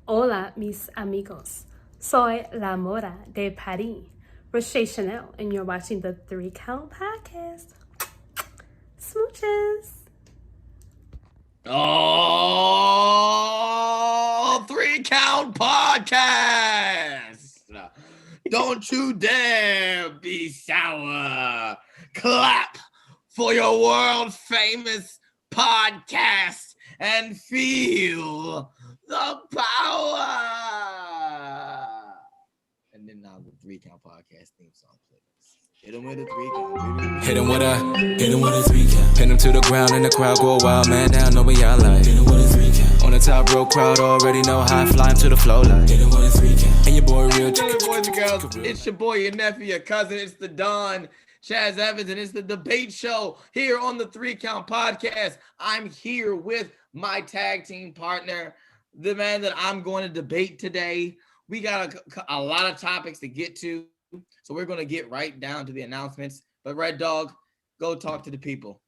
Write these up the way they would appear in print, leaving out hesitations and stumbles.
Hola, mis amigos. Soy La Mora de Paris, Roche Chanel, and you're watching the 3 Count Podcast. Smooches. Oh, 3 Count Podcast. Don't you dare be sour. Clap for your world famous podcast and feel the power. And then now the 3 Count Podcast theme song plays. Hit him with a 3 count. Hit him with a 3 count. Pin him to the ground and the crowd go wild, man down, know what y'all like. Hit him with a 3 count. On the top row, crowd already know how I fly him to the flow like. Hit him with a 3 count. And your boy real chicken. Boys and girls, it's your boy, your nephew, your cousin. It's the Don Chaz Evans, and it's the debate show here on the 3 Count Podcast. I'm here with my tag team partner, the man that I'm going to debate today. We got a lot of topics to get to, so we're going to get right down to the announcements. But Red Dog, go talk to the people.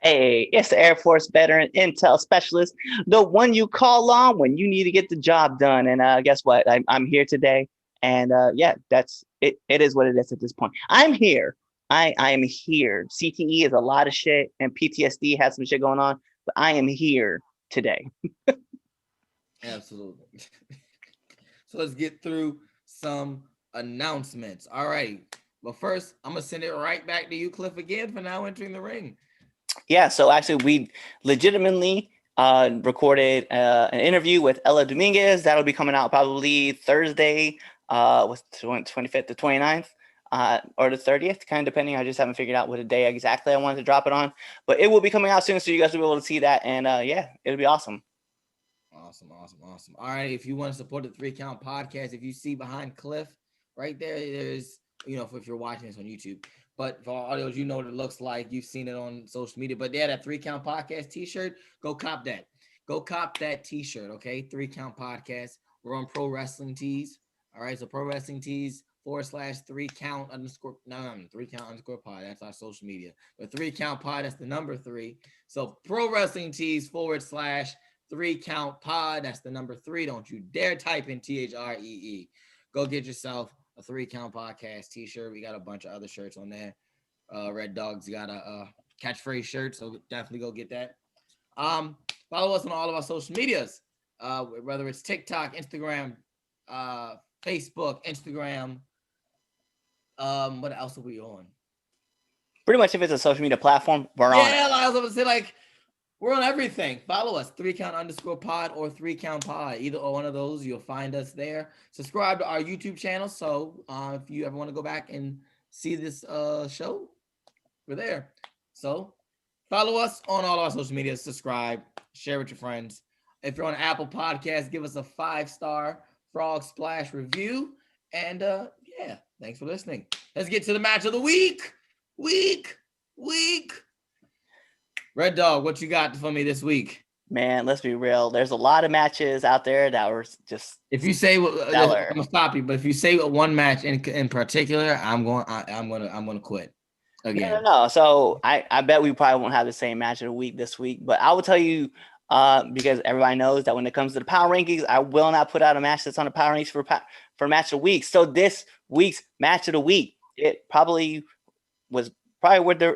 Hey, it's the Air Force veteran intel specialist, the one you call on when you need to get the job done. And guess what? I'm here today. And yeah, that's it. It is what it is at this point. I'm here. I am here. CTE is a lot of shit, and PTSD has some shit going on, but I am here today. Absolutely. So let's get through some announcements. All right. But first, I'm going to send it right back to you, Cliff, again for now entering the ring. Yeah, so actually we legitimately recorded an interview with Ella Dominguez. That'll be coming out probably Thursday, what's the 25th, the 29th, or the 30th, kind of depending. I just haven't figured out what day exactly I wanted to drop it on. But it will be coming out soon, so you guys will be able to see that. And yeah, it'll be awesome. Awesome. All right, if you want to support the 3 Count Podcast, if you see behind Cliff right there, there's, if you're watching this on YouTube. But for our audios, you know what it looks like. You've seen it on social media. But yeah, that 3 Count Podcast t-shirt, go cop that. Go cop that t-shirt, okay? 3 Count Podcast. We're on Pro Wrestling Tees. All right, so Pro Wrestling Tees /3 count _ 3 count _ pod. That's our social media. But 3 Count Pod, that's the number 3. So Pro Wrestling Tees /3 count pod. That's the number 3. Don't you dare type in THREE. Go get yourself a 3 Count Podcast t-shirt. We got a bunch of other shirts on there. Red Dog's got a catchphrase shirt, so definitely go get that. Follow us on all of our social medias, whether it's TikTok, Instagram, Facebook, Instagram. What else are we on? Pretty much if it's a social media platform, we're on it. Yeah, I was going to say, like, we're on everything. Follow us, 3 Count _ pod or 3 Count Pod. Either or one of those, you'll find us there. Subscribe to our YouTube channel. So if you ever want to go back and see this show, we're there. So follow us on all our social media. Subscribe, share with your friends. If you're on Apple Podcasts, give us a 5-star Frog Splash review. And yeah, thanks for listening. Let's get to the match of the week. Red Dog, what you got for me this week? Man, let's be real. There's a lot of matches out there that were just. If you say, I'm gonna stop you. But if you say one match in particular, I'm gonna quit again. No. So I bet we probably won't have the same match of the week this week. But I will tell you, because everybody knows that when it comes to the power rankings, I will not put out a match that's on the power rankings for match of the week. So this week's match of the week, it probably we're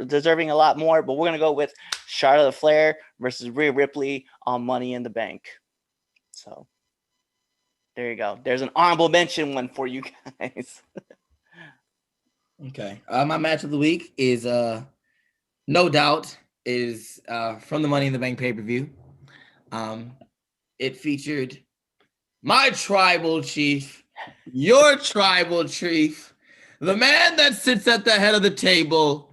deserving a lot more, but we're going to go with Charlotte Flair versus Rhea Ripley on Money in the Bank. So there you go. There's an honorable mention one for you guys. Okay. My match of the week is no doubt is from the Money in the Bank pay-per-view. It featured my tribal chief, your tribal chief, the man that sits at the head of the table,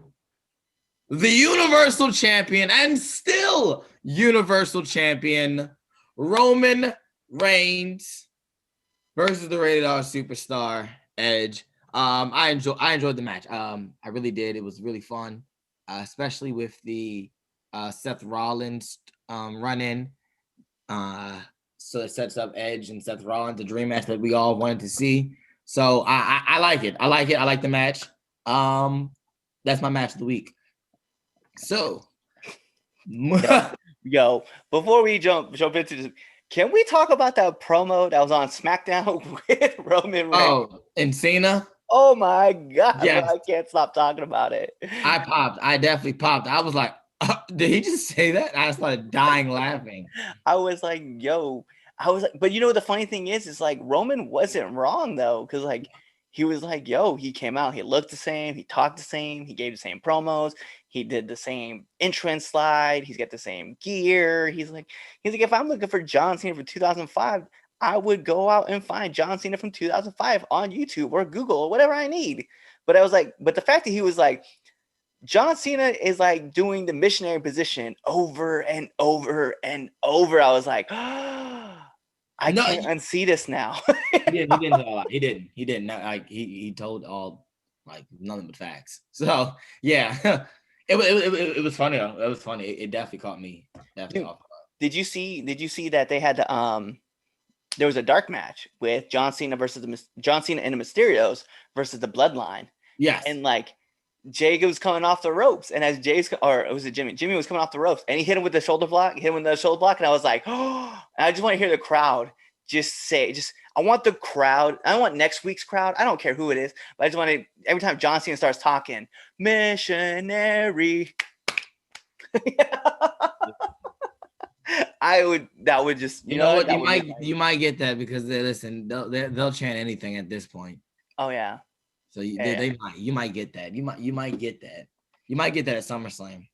the Universal Champion and still Universal Champion, Roman Reigns versus the Rated R Superstar, Edge. I enjoyed the match. I really did. It was really fun, especially with the Seth Rollins run-in. So it sets up Edge and Seth Rollins, the dream match that we all wanted to see. So I like it. I like the match. That's my match of the week. So, Yo, before we jump into this, Can we talk about that promo that was on SmackDown with Roman Reigns? Oh, and Cena. Oh my God, Yes. bro, I can't stop talking about it. I popped. I definitely popped. I was like, did he just say that? I started dying laughing. I was like, yo, but you know, the funny thing is like Roman wasn't wrong though. Cause like, he was like, yo, he came out, he looked the same, he talked the same, he gave the same promos, he did the same entrance slide, he's got the same gear. He's like, if I'm looking for John Cena for 2005, I would go out and find John Cena from 2005 on YouTube or Google or whatever I need. But I was like, but the fact that he was like, John Cena is like doing the missionary position over and over and over. I was like, I can't unsee this now. He didn't. He didn't. Like he told all like nothing but facts. So yeah, it was funny. It was funny. It definitely caught me. Definitely. Did you see that they had to there was a dark match with John Cena and the Mysterios versus the Bloodline. Yes. And like Jay was coming off the ropes, and as Jimmy was coming off the ropes, and he hit him with the shoulder block, and I was like, oh, I just want to hear the crowd I want the crowd, I want next week's crowd, I don't care who it is, but I just want to, every time John Cena starts talking, missionary, that would just, you know what, you might get that because they'll chant anything at this point. Oh yeah. So you might get that. You might get that. You might get that at SummerSlam.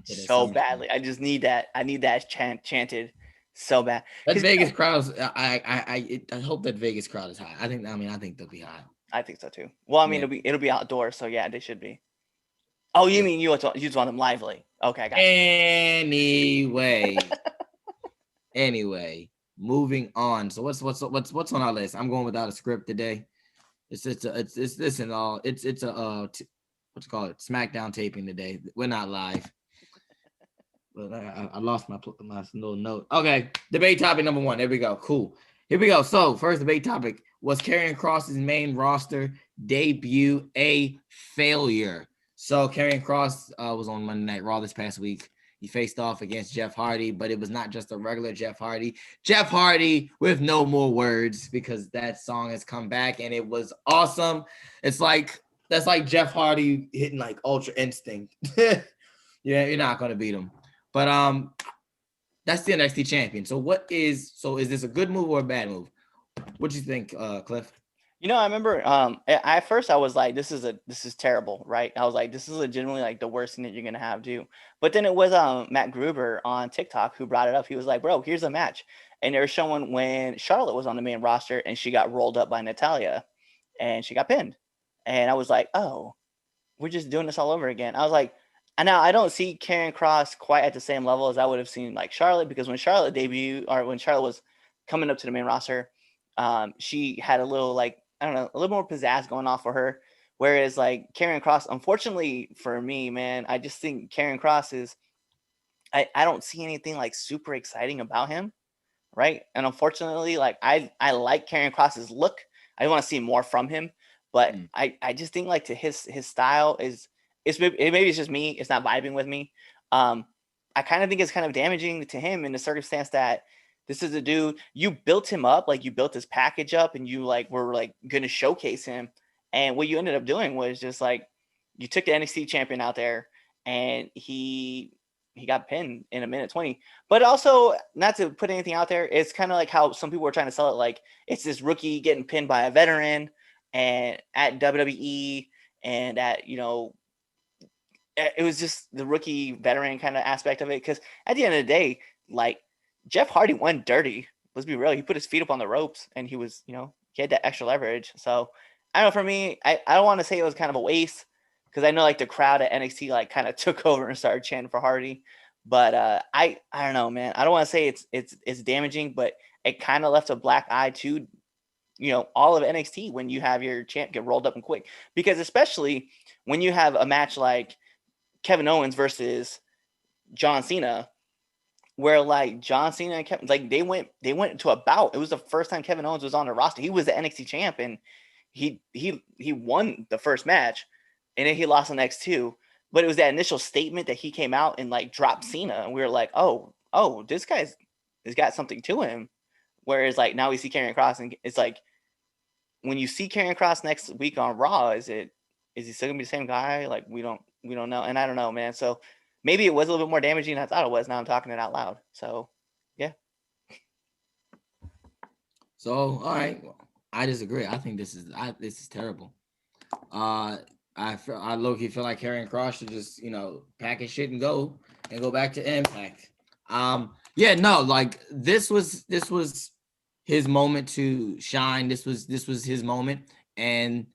So badly. I just need that. I need that chanted so bad. That Vegas crowd. I hope that Vegas crowd is high. I think they'll be high. I think so too. Well, I mean, it'll be outdoors, so yeah, they should be. Oh, you mean you just want them lively? Okay, I got you. Anyway. Moving on. So what's on our list? I'm going without a script today. It's what's it called? SmackDown taping today. We're not live. But I lost my little note. Okay, debate topic number 1. There we go. Cool. Here we go. So first debate topic: was Karrion Kross's main roster debut a failure? So Karrion Kross was on Monday Night Raw this past week. He faced off against Jeff Hardy, but it was not just a regular Jeff Hardy. Jeff Hardy with no more words, because that song has come back and it was awesome. That's like Jeff Hardy hitting like Ultra Instinct. Yeah, you're not gonna beat him. But that's the NXT champion. So is this a good move or a bad move? What do you think, Cliff? You know, I remember at first I was like, this is terrible, right? I was like, this is legitimately like the worst thing that you're gonna have do. But then it was Matt Gruber on TikTok who brought it up. He was like, bro, here's a match. And they were showing when Charlotte was on the main roster and she got rolled up by Natalya and she got pinned. And I was like, oh, we're just doing this all over again. I was like, and now I don't see Karrion Kross quite at the same level as I would have seen like Charlotte, because when Charlotte debuted, or when Charlotte was coming up to the main roster, she had a little like, I don't know, a little more pizzazz going off for her. Whereas like Karrion Kross, unfortunately for me, man, I just think Karrion Kross is, I don't see anything like super exciting about him. Right. And unfortunately, like I like Karrion Kross's look. I want to see more from him, but I just think like to his style maybe it's just me. It's not vibing with me. I kind of think it's kind of damaging to him in the circumstance that this is a dude, you built him up, like you built his package up and you like were like going to showcase him. And what you ended up doing was just like, you took the NXT champion out there and he got pinned in a minute 20. But also, not to put anything out there, it's kind of like how some people are trying to sell it. Like it's this rookie getting pinned by a veteran and at WWE and at, you know, it was just the rookie veteran kind of aspect of it. Because at the end of the day, like Jeff Hardy went dirty. Let's be real. He put his feet up on the ropes and he was, you know, he had that extra leverage. So I don't know, for me, I don't want to say it was kind of a waste, because I know like the crowd at NXT like kind of took over and started chanting for Hardy. But I don't know, man. I don't want to say it's damaging, but it kind of left a black eye to, you know, all of NXT when you have your champ get rolled up and quick. Because especially when you have a match like Kevin Owens versus John Cena, where like John Cena and Kevin, like they went to a bout. It was the first time Kevin Owens was on the roster. He was the NXT champ and he won the first match and then he lost the next two. But it was that initial statement that he came out and like dropped Cena. And we were like, oh, oh, this guy's has got something to him. Whereas like now we see Karrion Kross, and it's like when you see Karrion Kross next week on Raw, is he still gonna be the same guy? Like we don't know, and I don't know, man. So maybe it was a little bit more damaging than I thought it was. Now I'm talking it out loud. So yeah. So all right, I disagree. I think this is terrible. I low-key feel like Karrion Kross should just pack his shit and go back to Impact. Yeah, no, like this was his moment to shine. This was his moment, and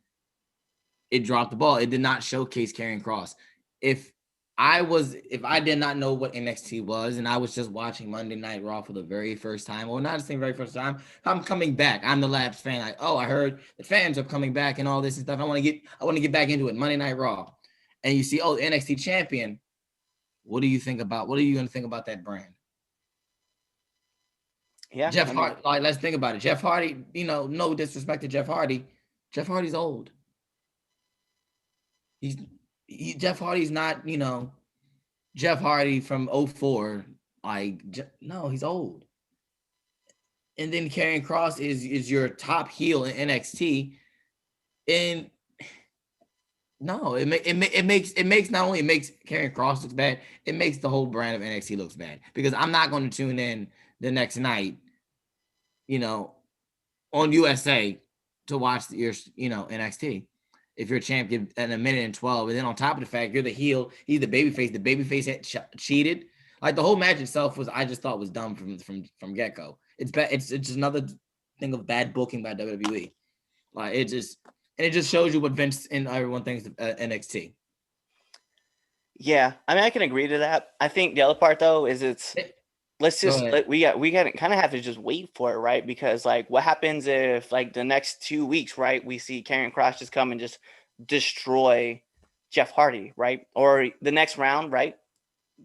it dropped the ball. It did not showcase Karrion Kross. If I did not know what NXT was, and I was just watching Monday Night Raw for the very first time, or not the same very first time, I'm coming back. I'm the Labs fan. Like, oh, I heard the fans are coming back and all this and stuff. I want to get back into it. Monday Night Raw, and you see, oh, NXT champion. What are you going to think about that brand? Yeah, Jeff Hardy. Like, let's think about it. Jeff Hardy. No disrespect to Jeff Hardy. Jeff Hardy's old. Jeff Hardy's not, Jeff Hardy from 04. Like, no, he's old. And then Karrion Kross is your top heel in NXT. And no, it makes not only Karrion Kross looks bad, it makes the whole brand of NXT looks bad. Because I'm not going to tune in the next night, on USA to watch your, NXT. If you're a champion in a minute and 12, and then on top of the fact you're the heel, he's the babyface. The babyface had cheated. Like the whole match itself I just thought was dumb from get go. It's bad. It's just another thing of bad booking by WWE. Like it just shows you what Vince and everyone thinks of NXT. Yeah, I mean I can agree to that. I think the other part though is we kind of have to just wait for it, right? Because like what happens if like the next 2 weeks, right, we see Karrion Kross just come and just destroy Jeff Hardy, right? Or the next round, right?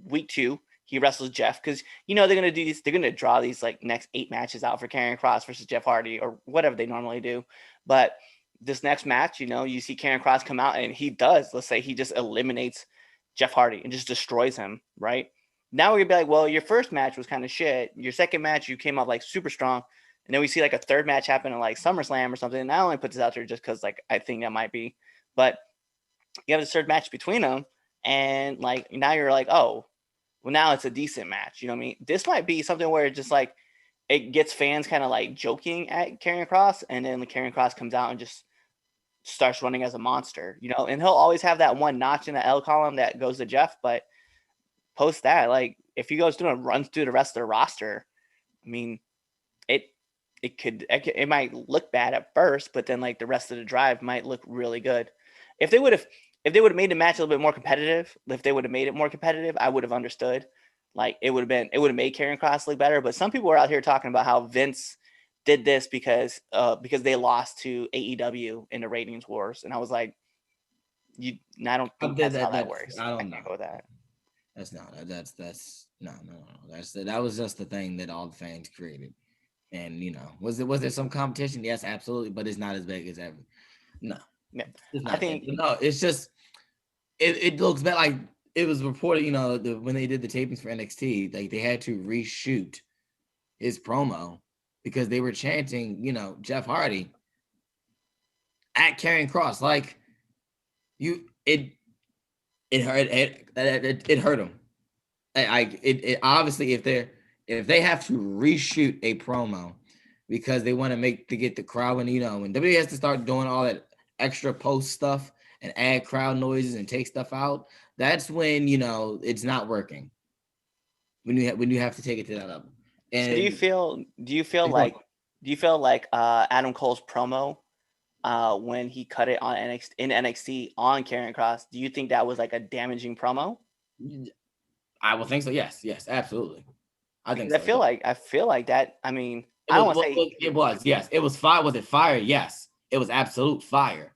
Week 2, he wrestles Jeff, because they're gonna do these, they're gonna draw these like next 8 matches out for Karrion Kross versus Jeff Hardy or whatever they normally do. But this next match, you see Karrion Kross come out and let's say he just eliminates Jeff Hardy and just destroys him, right? Now we're gonna be like, well, your first match was kind of shit. Your second match, you came out like super strong, and then we see like a third match happen at like SummerSlam or something. And I only put this out there just because like I think that might be, but you have this third match between them, and like now you're like, oh, well now it's a decent match. You know what I mean? This might be something where it just like it gets fans kind of like joking at Karrion Kross, and then the Karrion Kross comes out and just starts running as a monster, and he'll always have that one notch in the L column that goes to Jeff, but post that, like if he goes through and runs through the rest of the roster, I mean, it might look bad at first, but then like the rest of the drive might look really good. If they would have made the match a little bit more competitive, I would have understood. Like it would have made Karrion Kross look better. But some people are out here talking about how Vince did this because they lost to AEW in the ratings wars, and I was like, I don't think that's how that works. I don't know. Go with that. That's no. That was just the thing that all the fans created. And was there some competition? Yes, absolutely, but it's not as big as ever. No. Yeah. I think it's just it looks bad. Like it was reported, when they did the tapings for NXT, like they had to reshoot his promo because they were chanting, Jeff Hardy at Karrion Kross. Like it hurt him. It obviously if they have to reshoot a promo because they want to get the crowd, and when WWE has to start doing all that extra post stuff and add crowd noises and take stuff out, that's when it's not working. When you have to take it to that level. And so do you feel like Adam Cole's promo when he cut it on NXT on Karrion Kross, do you think that was like a damaging promo? I would think so. Yes, absolutely. I think. I feel like that. I mean, I don't want to say it was. Yes, it was fire. Was it fire? Yes, it was absolute fire.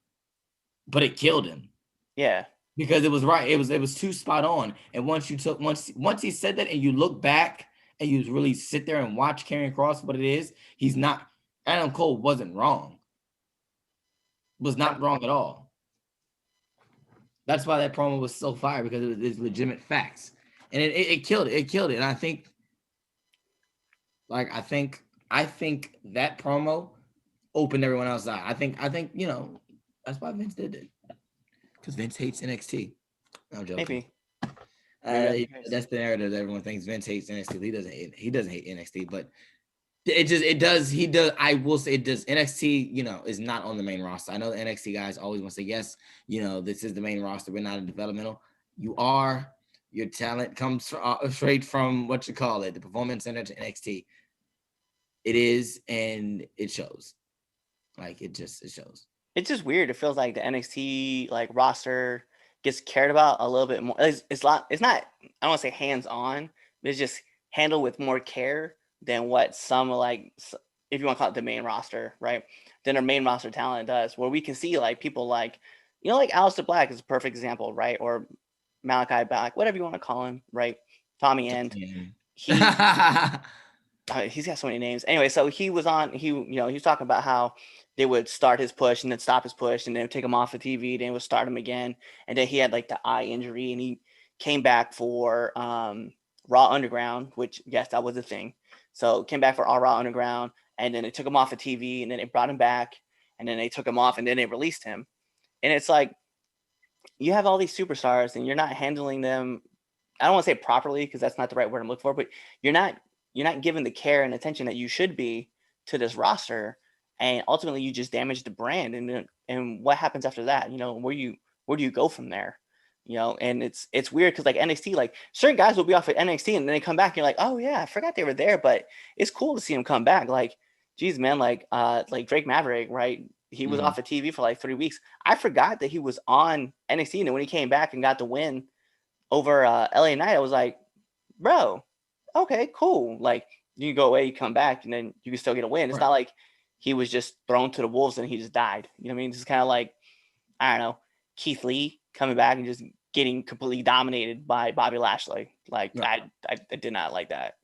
But it killed him. Yeah, because it was right. It was too spot on. And once he said that, and you look back and you really sit there and watch Karrion Kross, what it is, he's not. Adam Cole wasn't wrong. Was not wrong at all. That's why that promo was so fire, because it was legitimate facts, and it killed it. It killed it, and I think Like I think that promo opened everyone else out. I think that's why Vince did it, because Vince hates NXT. No, I'm joking. Maybe. Maybe That's the narrative that everyone thinks Vince hates NXT. He doesn't hate NXT, but it does. He does. I will say it does. NXT, is not on the main roster. I know the NXT guys always want to say, yes, this is the main roster. We're not a developmental. You are. Your talent comes straight from the Performance Center to NXT. It is, and it shows. Like it shows. It's just weird. It feels like the NXT roster gets cared about a little bit more. It's not. I don't want to say hands on, but it's just handled with more care than what some if you want to call it the main roster, right? Then our main roster talent does, where we can see people like Aleister Black is a perfect example, right? Or Malachi Black, whatever you want to call him, right? Tommy End. He's got so many names. Anyway, so he was talking about how they would start his push and then stop his push and then take him off of TV, then would start him again. And then he had the eye injury and he came back for Raw Underground, which yes, that was a thing. So came back for Raw Underground, and then they took him off of TV, and then they brought him back, and then they took him off, and then they released him. And it's like, you have all these superstars and you're not handling them. I don't want to say properly because that's not the right word I'm looking for, but you're not giving the care and attention that you should be to this roster. And ultimately you just damage the brand. And what happens after that? Where do you go from there? And it's weird because NXT, certain guys will be off at NXT and then they come back and you're like, oh yeah, I forgot they were there, but it's cool to see them come back. Geez, man, Drake Maverick, right? He was off of TV for 3 weeks. I forgot that he was on NXT, and then when he came back and got the win over LA Knight, I was like, bro, okay, cool. You go away, you come back, and then you can still get a win. It's not like he was just thrown to the wolves and he just died. You know what I mean? It's kind of I don't know, Keith Lee coming back and just getting completely dominated by Bobby Lashley. I did not like that.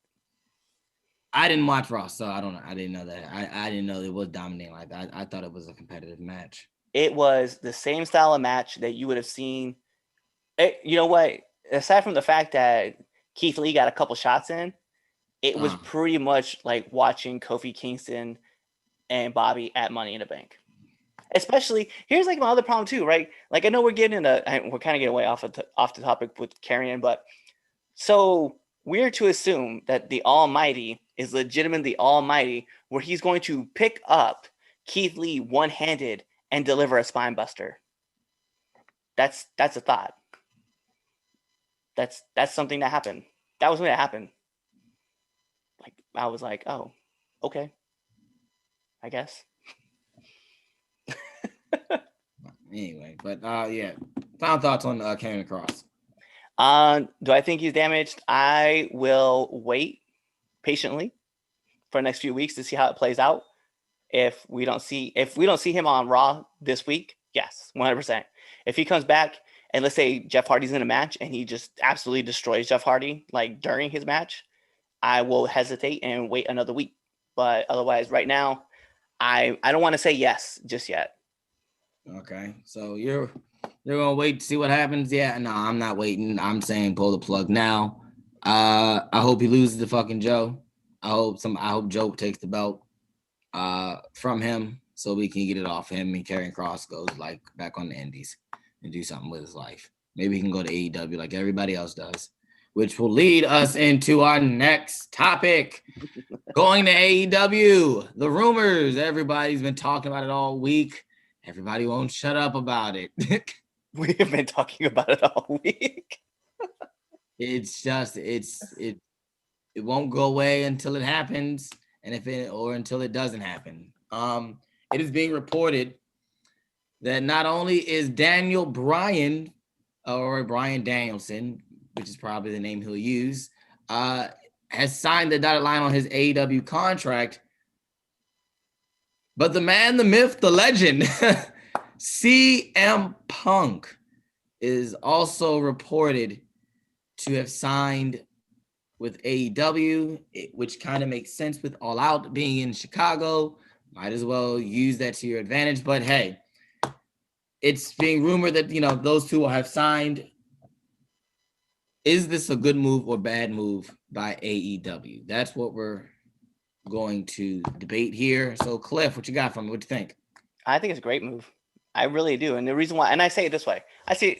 I didn't watch Raw, so I don't know. I didn't know that. I didn't know it was dominating like that. I thought it was a competitive match. It was the same style of match that you would have seen. You know what? Aside from the fact that Keith Lee got a couple shots in, it was pretty much like watching Kofi Kingston and Bobby at Money in the Bank. Especially, here's my other problem too, right? I know we're kind of getting away off the topic with Carrion, but so we're to assume that the Almighty is legitimately Almighty, where he's going to pick up Keith Lee one-handed and deliver a spine buster. That's a thought. That's something that happened. That was when it happened. I was like, oh, okay, I guess. Anyway, but yeah. Final thoughts on Karrion Kross. Do I think he's damaged? I will wait patiently for the next few weeks to see how it plays out. If we don't see him on Raw this week, yes, 100%. If he comes back and let's say Jeff Hardy's in a match and he just absolutely destroys Jeff Hardy during his match, I will hesitate and wait another week. But otherwise, right now, I don't want to say yes just yet. Okay, so you're gonna wait to see what happens? Yeah, no, I'm not waiting. I'm saying pull the plug now. I hope he loses to fucking Joe. I hope Joe takes the belt from him so we can get it off him and Karrion Kross goes back on the indies and do something with his life. Maybe he can go to AEW like everybody else does, which will lead us into our next topic. Going to AEW, the rumors. Everybody's been talking about it all week. Everybody won't shut up about it. We have been talking about it all week. It's just it won't go away until it happens, and until it doesn't happen. It is being reported that not only is Daniel Bryan or Bryan Danielson, which is probably the name he'll use, has signed the dotted line on his AEW contract, but the man, the myth, the legend, CM Punk is also reported to have signed with AEW, which kind of makes sense with All Out being in Chicago. Might as well use that to your advantage. But hey, it's being rumored that, those two will have signed. Is this a good move or bad move by AEW? That's what we're going to debate here. So, Cliff, what you got from me? What you think? I think it's a great move. I really do. And the reason why, and I say it this way,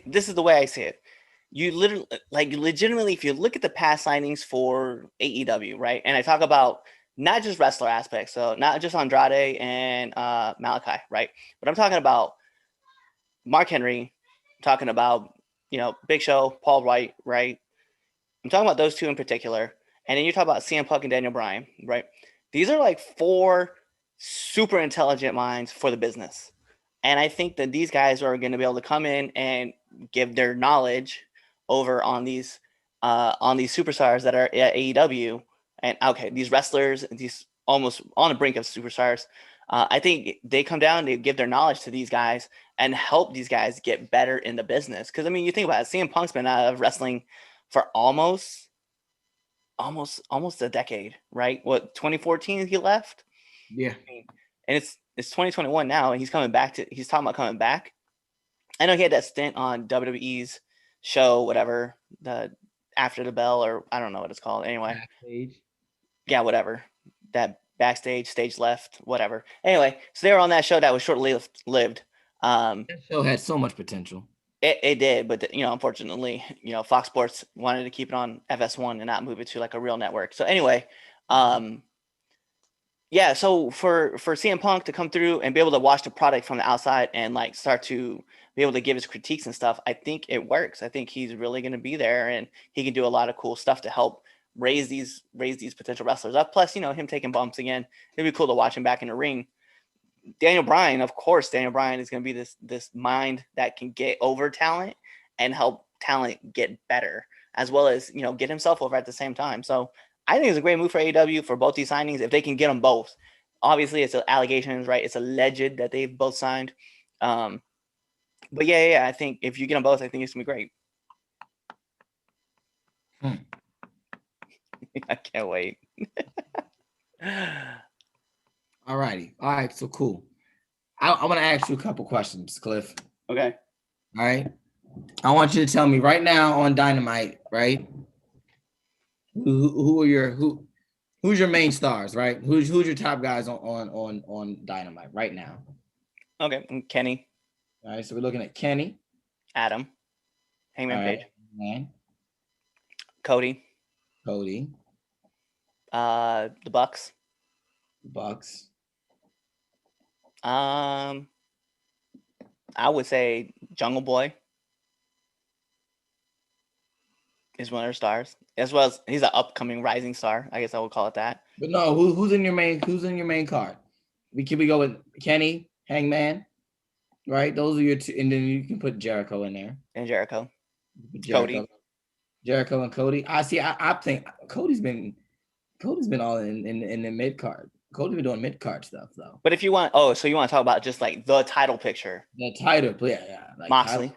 this is the way I see it. You literally, legitimately, if you look at the past signings for AEW, right? And I talk about not just wrestler aspects, so not just Andrade and Malachi, right? But I'm talking about Mark Henry, I'm talking about, Big Show, Paul White, right? I'm talking about those two in particular. And then you talk about CM Punk and Daniel Bryan, right? These are like 4 super intelligent minds for the business. And I think that these guys are going to be able to come in and give their knowledge over on these superstars that are at AEW. And okay, these wrestlers, these almost on the brink of superstars. I think they come down, they give their knowledge to these guys and help these guys get better in the business. Because I mean, you think about it, CM Punk's been out of wrestling for almost a decade, right? What, 2014 he left? Yeah. And it's 2021 now, and he's talking about coming back. I know he had that stint on WWE's show, whatever, the After the Bell, or I don't know what it's called. Anyway. Backstage. Yeah, whatever. That backstage, stage left, whatever. Anyway, so they were on that show that was shortly lived. That show had so much potential. It did, but unfortunately, Fox Sports wanted to keep it on FS1 and not move it to like a real network. So anyway, yeah. So for CM Punk to come through and be able to watch the product from the outside and like start to be able to give his critiques and stuff, I think it works. I think he's really going to be there, and he can do a lot of cool stuff to help raise these potential wrestlers up. Plus, him taking bumps again, it'd be cool to watch him back in the ring. Daniel Bryan, of course, is going to be this mind that can get over talent and help talent get better, as well as, get himself over at the same time. So I think it's a great move for AEW for both these signings, if they can get them both. Obviously, it's allegations, right? It's alleged that they've both signed. But yeah, I think if you get them both, I think it's going to be great. I can't wait. All righty. All right. So cool. I want to ask you a couple questions, Cliff. Okay. All right. I want you to tell me right now on Dynamite, right? Who's your main stars, right? Who's your top guys on Dynamite right now? Okay. Kenny. All right. So we're looking at Kenny, Adam, Hangman right. Page, Man. Cody. The Bucks. I would say Jungle Boy is one of their stars, as well as he's an upcoming rising star. I guess I would call it that. But no, who's in your main card? We go with Kenny, Hangman, right? Those are your two, and then you can put Jericho in there. And Jericho. Jericho and Cody. I think Cody's been all in the mid card. Cody's been doing mid card stuff though. But if you want, so you want to talk about just like the title picture? The title, yeah, like Moxley,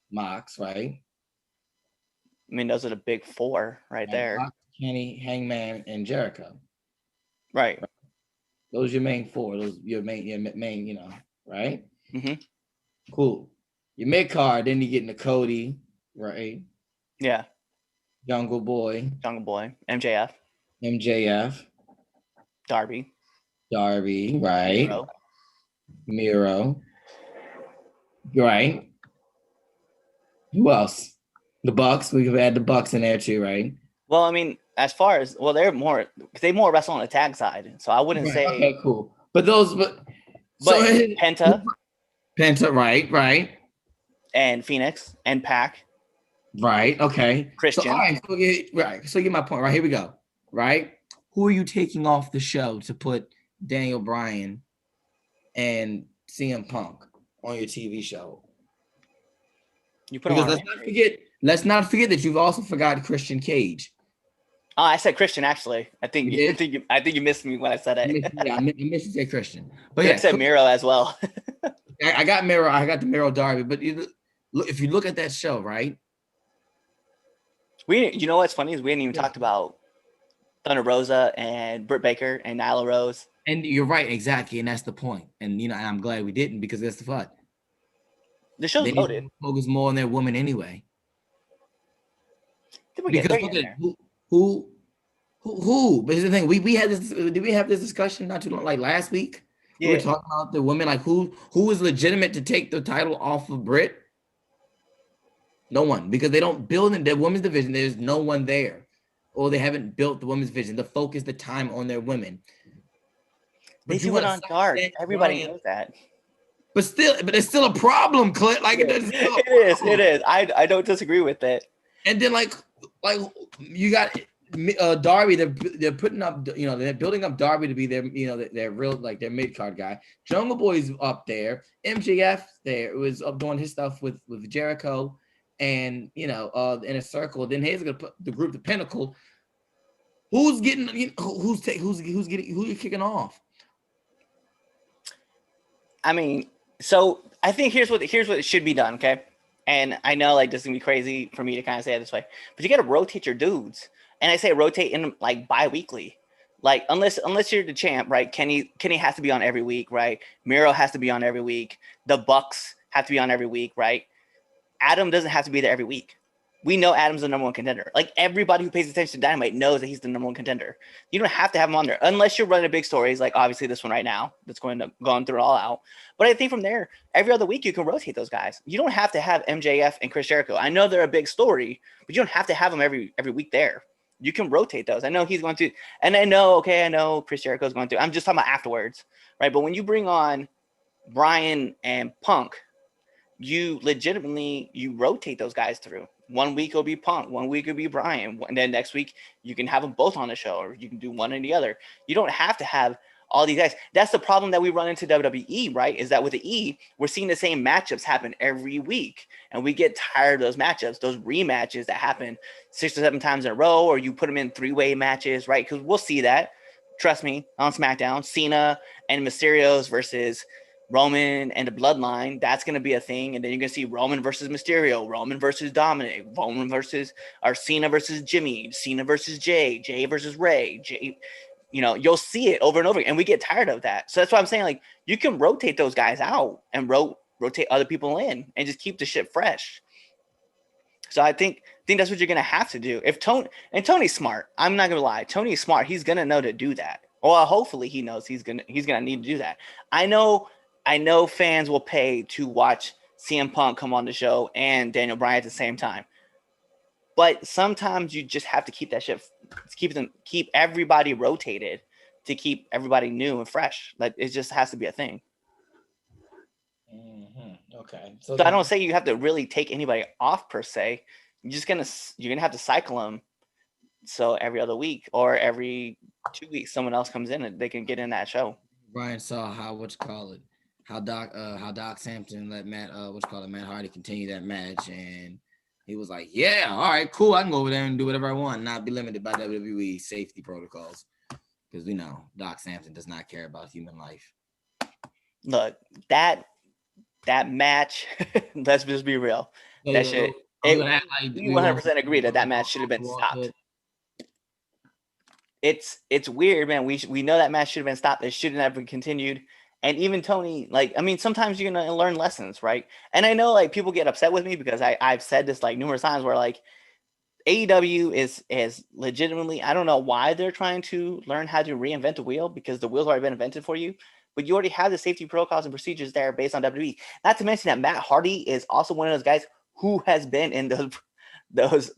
Mox, right? I mean, those are the big 4 right there. Mox, Kenny, Hangman, and Jericho. Right. Those are your main 4. Those your main, right? Mm-hmm. Cool. Your mid card, then you get into Cody, right? Yeah. Jungle Boy, MJF, Darby, right? Miro, right? Who else? The Bucks. We could add the Bucks in there too, right? Well, I mean, as far as they more wrestle on the tag side, so I wouldn't say. Okay, cool. But Penta, right, and Phoenix and Pac, right? Okay, Christian, So, all right, right. So you get my point, right? Here we go. Right? Who are you taking off the show to put Daniel Bryan and CM Punk on your TV show? You put because let's not forget that you've also forgot Christian Cage. Oh, I said Christian actually. I think you missed me when I said it. I missed to say Christian, but I said Miro as well. I got Miro. I got the Miro Darby. But if you look at that show, right? You know what's funny is we hadn't even talked about Thunder Rosa and Britt Baker and Nyla Rose. And you're right, exactly, and that's the point. And I'm glad we didn't, because that's the fun. The show's loaded. Focus more on their women anyway. Because look at who Who? But here's the thing. We had this. Did we have this discussion not too long, like last week? We were talking about the women, like who is legitimate to take the title off of Britt? No one, because they don't build in the women's division. There's no one there, or they haven't built the women's division. The focus, the time on their women. They do it on dark. Everybody knows that. But it's still a problem, Clint. Like it is. I don't disagree with that. And then like you got Darby. They're putting up, they're building up Darby to be their, their real, like their mid card guy. Jungle Boy's up there. MJF there was up doing his stuff with Jericho, and in a circle. Then he's gonna put the group, the Pinnacle. Who's getting? Who's kicking off? I mean, so I think here's what should be done, okay? And I know like this is gonna be crazy for me to kind of say it this way, but you gotta rotate your dudes. And I say rotate in like bi-weekly. Like unless you're the champ, right? Kenny has to be on every week, right? Miro has to be on every week. The Bucks have to be on every week, right? Adam doesn't have to be there every week. We know Adam's the number one contender. Like everybody who pays attention to Dynamite knows that he's the number one contender. You don't have to have him on there unless you're running big stories, like obviously this one right now that's going through it all out. But I think from there, every other week you can rotate those guys. You don't have to have MJF and Chris Jericho. I know they're a big story, but you don't have to have them every week there. You can rotate those. I know he's going to, and I know Chris Jericho is going to. I'm just talking about afterwards, right? But when you bring on Brian and Punk, you legitimately rotate those guys through. 1 week it'll be Punk, 1 week it'll be Brian, and then next week you can have them both on the show, or you can do one and the other. You don't have to have all these guys. That's the problem that we run into WWE, right? Is that with the E, we're seeing the same matchups happen every week, and we get tired of those matchups, those rematches that happen 6 or 7 times in a row, or you put them in 3-way matches, right? Because we'll see that. Trust me, on SmackDown, Cena and Mysterio's versus Roman and the Bloodline, that's going to be a thing. And then you're going to see Roman versus Mysterio, Roman versus Dominic, Roman versus Cena versus Jimmy, Cena versus Jay versus Ray, you'll see it over and over again. And we get tired of that. So that's why I'm saying, like, you can rotate those guys out and rotate other people in and just keep the shit fresh. So I think that's what you're going to have to do. If Tony's smart, I'm not going to lie. Tony's smart. He's going to know to do that. Well, hopefully he knows he's going to need to do that. I know fans will pay to watch CM Punk come on the show and Daniel Bryan at the same time. But sometimes you just have to keep that shit, keep everybody rotated to keep everybody new and fresh. Like it just has to be a thing. Mm-hmm. Okay. So I don't say you have to really take anybody off per se. You're gonna have to cycle them. So every other week or every 2 weeks, someone else comes in and they can get in that show. Brian saw how Doc Sampson let Matt Hardy continue that match, and he was like, yeah, all right, cool, I can go over there and do whatever I want, not be limited by WWE safety protocols, because we know Doc Sampson does not care about human life. Look, that match, let's just be real. That shit, we 100% agree that match should have been stopped. It's weird, man. We know that match should have been stopped. It shouldn't have been continued. And even Tony, like, I mean, sometimes you're going to learn lessons, right? And I know, like, people get upset with me because I've said this, like, numerous times where, like, AEW is legitimately, I don't know why they're trying to learn how to reinvent the wheel, because the wheel's already been invented for you. But you already have the safety protocols and procedures there based on WWE. Not to mention that Matt Hardy is also one of those guys who has been in those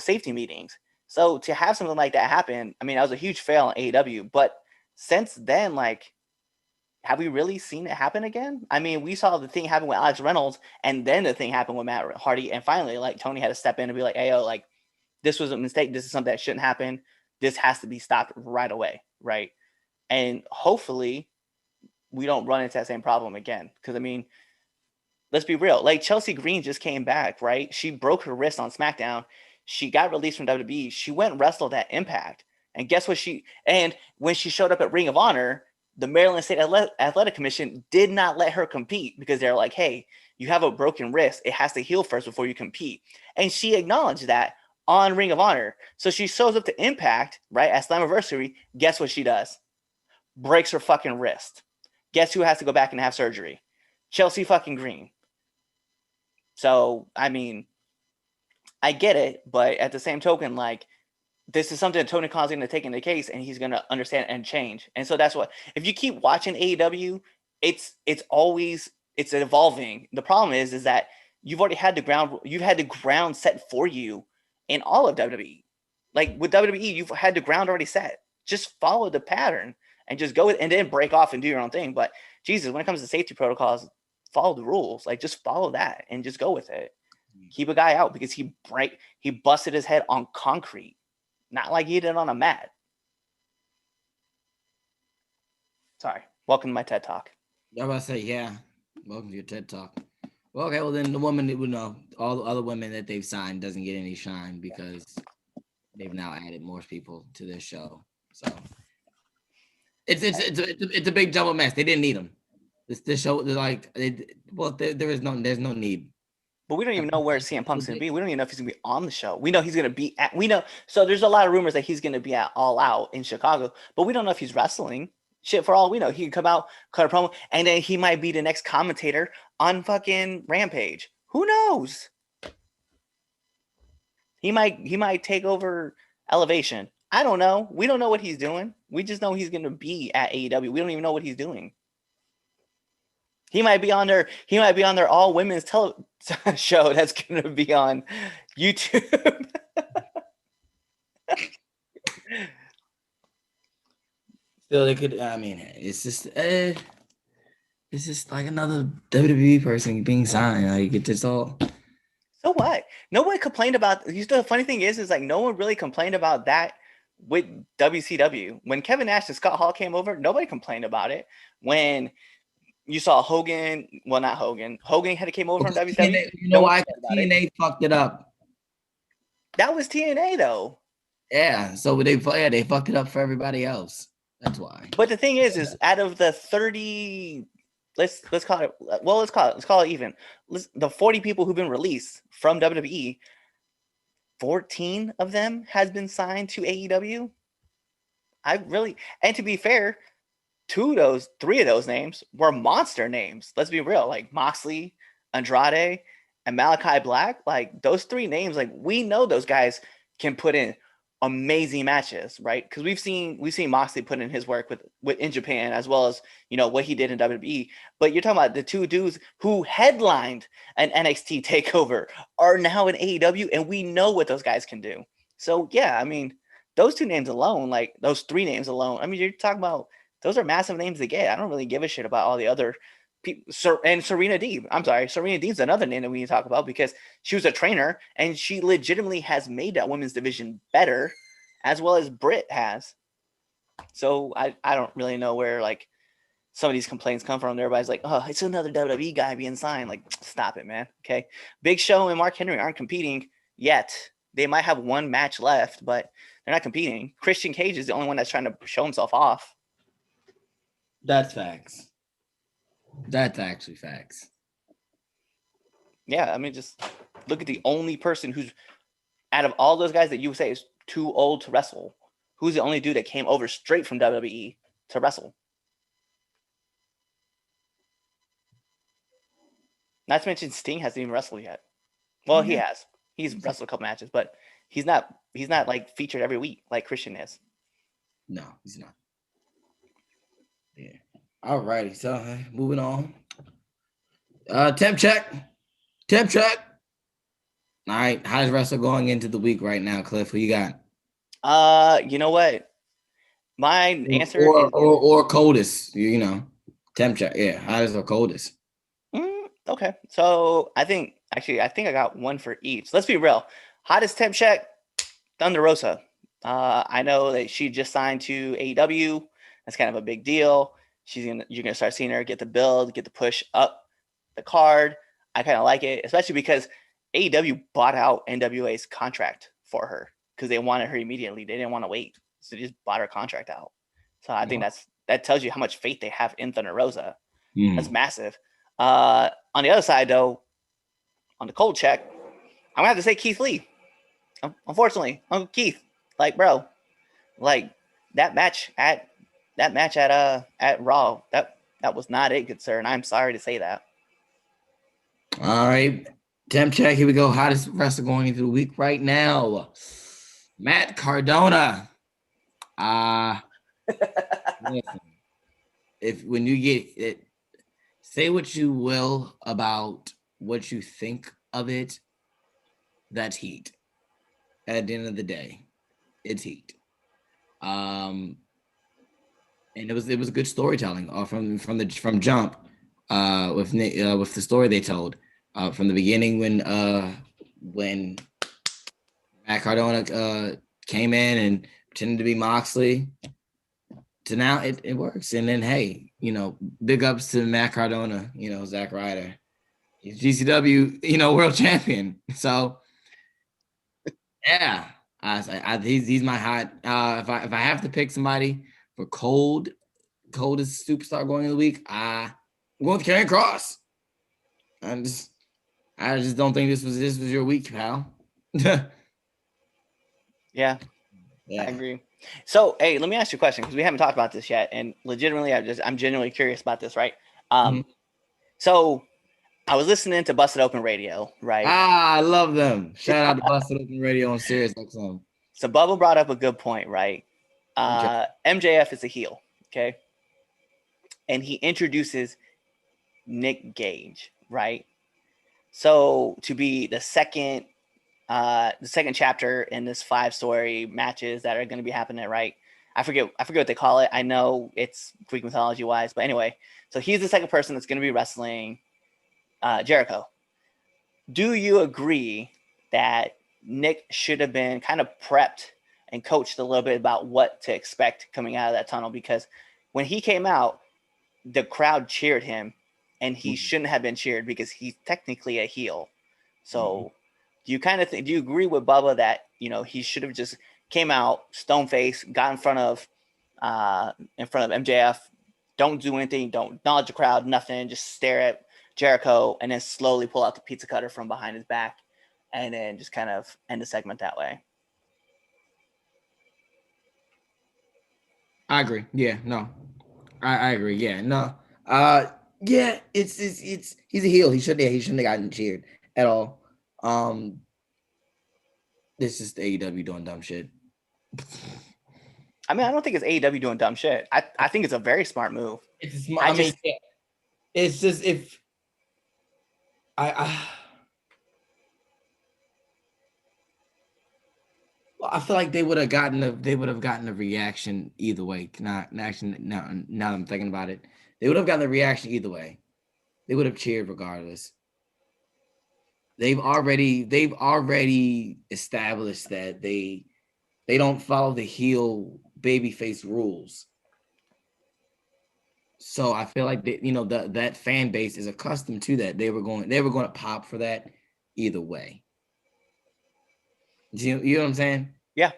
safety meetings. So to have something like that happen, I mean, that was a huge fail on AEW. But since then, like, have we really seen it happen again? I mean, we saw the thing happen with Alex Reynolds, and then the thing happened with Matt Hardy, and finally, like, Tony had to step in and be like, hey, yo, like, this was a mistake. This is something that shouldn't happen. This has to be stopped right away, right? And hopefully we don't run into that same problem again. Because, I mean, let's be real. Like, Chelsea Green just came back, right? She broke her wrist on SmackDown. She got released from WWE. She went and wrestled at Impact. And guess what? And when she showed up at Ring of Honor, the Maryland State Athletic Commission did not let her compete because they're like, hey, you have a broken wrist. It has to heal first before you compete. And she acknowledged that on Ring of Honor. So she shows up to Impact, right, at Slammiversary. Guess what she does? Breaks her fucking wrist. Guess who has to go back and have surgery? Chelsea fucking Green. So, I mean, I get it, but at the same token, like, this is something that Tony Khan's going to take into case, and he's going to understand and change. And so that's what, if you keep watching AEW, it's evolving. The problem is that you've had the ground set for you in all of WWE. Like with WWE, you've had the ground already set. Just follow the pattern and just go with, and then break off and do your own thing. But Jesus, when it comes to safety protocols, follow the rules. Like just follow that and just go with it. Keep a guy out because he busted his head on concrete, not like he did on a mat. Sorry. Welcome to my TED Talk. I was about to say, yeah. Welcome to your TED Talk. Well, okay, well then the woman that would know all the other women that they've signed doesn't get any shine because they've now added more people to their show. So it's a big jumble mess. They didn't need them. This show is like there's no need. But we don't even know where CM Punk's going to be. We don't even know if he's going to be on the show. We know he's going to be at. We know. So there's a lot of rumors that he's going to be at All Out in Chicago, but we don't know if he's wrestling. Shit, for all we know, he could come out, cut a promo, and then he might be the next commentator on fucking Rampage. Who knows? He might take over Elevation. I don't know. We don't know what he's doing. We just know he's going to be at AEW. We don't even know what he's doing. He might be on their all women's show that's going to be on YouTube. Still, they could. I mean, it's just like another WWE person being signed. Like it's just all. So what? No one complained about. The funny thing is like no one really complained about that with WCW. When Kevin Nash and Scott Hall came over, nobody complained about it. When you saw Hogan, well, not Hogan. Hogan had to came over from WCW. You know why? TNA fucked it up. That was TNA though. Yeah, so they fucked it up for everybody else. That's why. But the thing is out of the 30, let's call it even. The 40 people who've been released from WWE, 14 of them has been signed to AEW. And to be fair, three of those names were monster names. Let's be real, like Moxley, Andrade, and Malachi Black. Like those three names, like we know those guys can put in amazing matches, right? Because we've seen Moxley put in his work with in Japan as well as what he did in WWE. But you're talking about the two dudes who headlined an NXT takeover are now in AEW, and we know what those guys can do. So yeah, I mean, those two names alone, like those three names alone, I mean, you're talking about those are massive names to get. I don't really give a shit about all the other people. And Serena Deeb. I'm sorry, Serena Deeb's another name that we need to talk about because she was a trainer and she legitimately has made that women's division better, as well as Britt has. So I don't really know where like some of these complaints come from. Everybody's like, oh, it's another WWE guy being signed. Like, stop it, man. Okay, Big Show and Mark Henry aren't competing yet. They might have one match left, but they're not competing. Christian Cage is the only one that's trying to show himself off. That's facts. That's actually facts. Yeah, I mean, just look at the only person who's out of all those guys that you would say is too old to wrestle. Who's the only dude that came over straight from WWE to wrestle? Not to mention Sting hasn't even wrestled yet. Well, he has. He's wrestled a couple matches, but he's not like featured every week like Christian is. No, he's not. Yeah. All righty. So moving on. Temp check. All right. How's wrestler going into the week right now, Cliff? Who you got? You know what? My answer or coldest. Temp check. Yeah. How's the coldest? Okay. So I think I got one for each. Let's be real. Hottest temp check, Thunder Rosa. I know that she just signed to AEW. That's kind of a big deal. You're gonna start seeing her get the build, get the push up the card. I kind of like it, especially because AEW bought out NWA's contract for her because they wanted her immediately. They didn't want to wait, so they just bought her contract out. So I think that tells you how much faith they have in Thunder Rosa. That's massive. On the other side, though, on the cold check, I'm gonna have to say Keith Lee. Unfortunately, Uncle Keith, like bro, like that match at Raw, that was not it, good sir, and I'm sorry to say that. All right, temp check. Here we go. Hottest wrestler going into the week right now. Matt Cardona. Listen, if when you get it, say what you will about what you think of it. That's heat. At the end of the day, it's heat. And it was good storytelling from jump. With the story they told from the beginning when Matt Cardona came in and pretended to be Moxley. To now it works. And then hey, big ups to Matt Cardona, Zack Ryder. He's GCW, world champion. So yeah, he's my hot. If I have to pick somebody for coldest superstar going in the week, I'm going with Karrion Kross. I just don't think this was your week, pal. Yeah, I agree. So, hey, let me ask you a question because we haven't talked about this yet, and legitimately, I'm genuinely curious about this, right? So I was listening to Busted Open Radio, right? I love them. Shout out to Busted Open Radio on Sirius XM. So Bubba brought up a good point, right? MJF is a heel, okay? And he introduces Nick Gage, right? So to be the second chapter in this 5-story matches that are going to be happening, right? I forget what they call it. I know it's Greek mythology wise, but anyway, so he's the second person that's going to be wrestling Jericho. Do you agree that Nick should have been kind of prepped and coached a little bit about what to expect coming out of that tunnel? Because when he came out, the crowd cheered him, and he shouldn't have been cheered because he's technically a heel. So do you do you agree with Bubba that, he should have just came out stone face, got in front of MJF, don't do anything, don't acknowledge the crowd, nothing, just stare at Jericho, and then slowly pull out the pizza cutter from behind his back, and then just kind of end the segment that way? I agree. Yeah, no. I agree. Yeah, no. Yeah, it's he's a heel. He shouldn't have gotten cheered at all. This is the AEW doing dumb shit. I mean, I don't think it's AEW doing dumb shit. I think it's a very smart move. It's just if well, I feel like they would have gotten a reaction either way. Now I'm thinking about it, they would have gotten a reaction either way. They would have cheered regardless. They've already established that they don't follow the heel babyface rules. So I feel like that fan base is accustomed to that. They were going to pop for that either way. You know what I'm saying? Yeah.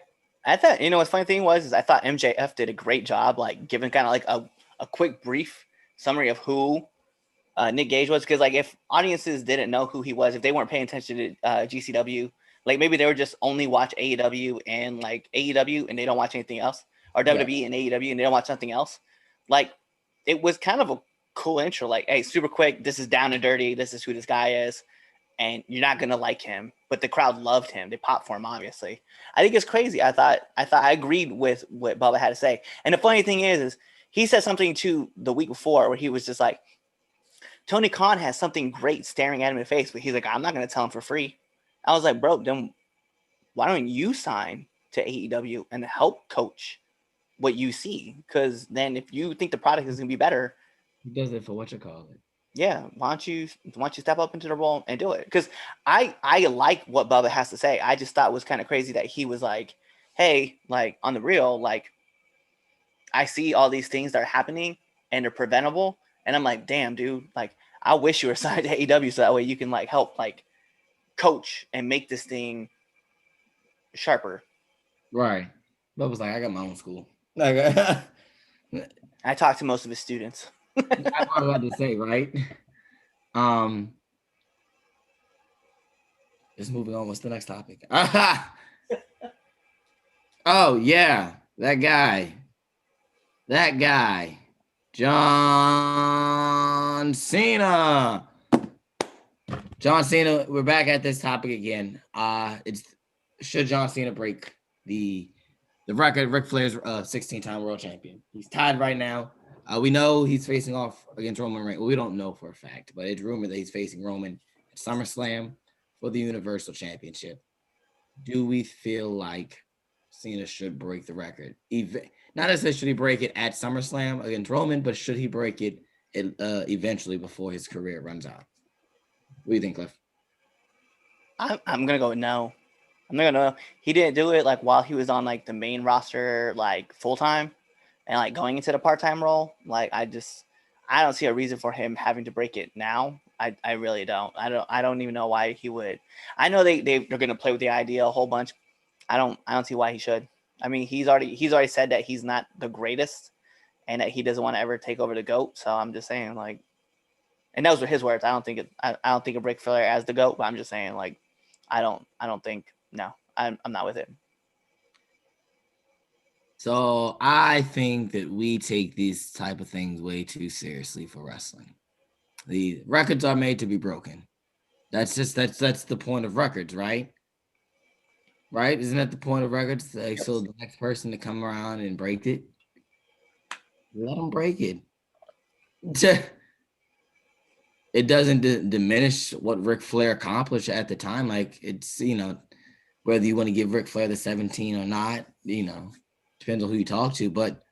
I thought, what's funny thing was I thought MJF did a great job, like giving kind of like a quick brief summary of who Nick Gage was. Because like if audiences didn't know who he was, if they weren't paying attention to GCW, like maybe they were just only watch AEW and like AEW and they don't watch anything else, or WWE and AEW and they don't watch something else. Like it was kind of a cool intro. Like, hey, super quick. This is Down and Dirty. This is who this guy is. And you're not going to like him, but the crowd loved him. They popped for him, obviously. I think it's crazy. I agreed with what Bubba had to say. And the funny thing is he said something too the week before where he was just like, Tony Khan has something great staring at him in the face, but he's like, I'm not going to tell him for free. I was like, bro, then why don't you sign to AEW and help coach what you see? Because then if you think the product is going to be better. He does it for what you call it. Yeah, why don't you step up into the role and do it? Because I like what Bubba has to say. I just thought it was kind of crazy that he was like, hey, like on the real, like I see all these things that are happening and they're preventable. And I'm like, damn, dude, like I wish you were signed to AEW so that way you can like help like coach and make this thing sharper. Right. Bubba's like, I got my own school. Like, I talked to most of his students. That's what I was about to say, right? Just moving on. What's the next topic? Oh yeah, that guy, John Cena. John Cena. We're back at this topic again. Should John Cena break the record. Ric Flair's 16-time world champion. He's tied right now. We know he's facing off against Roman Reigns. Well, we don't know for a fact, but it's rumored that he's facing Roman at SummerSlam for the Universal Championship. Do we feel like Cena should break the record? Not necessarily should he break it at SummerSlam against Roman, but should he break it eventually before his career runs out? What do you think, Cliff? I'm gonna go with no. I'm not gonna. He didn't do it like while he was on like the main roster, like full time, and like going into the part time role. Like I don't see a reason for him having to break it now. I really don't. I don't even know why he would. I know they're gonna play with the idea a whole bunch. I don't see why he should. I mean, he's already said that he's not the greatest, and that he doesn't want to ever take over the GOAT. So I'm just saying, like, and those were his words. I don't think of Ric Flair as the GOAT, but I'm just saying, like, I don't think. No, I'm not with it. So I think that we take these type of things way too seriously for wrestling. The records are made to be broken. That's the point of records, right? Right? Isn't that the point of records? Like, yes. So the next person to come around and break it, let them break it. It doesn't diminish what Ric Flair accomplished at the time. Like, it's, whether you want to give Ric Flair the 17 or not, depends on who you talk to, but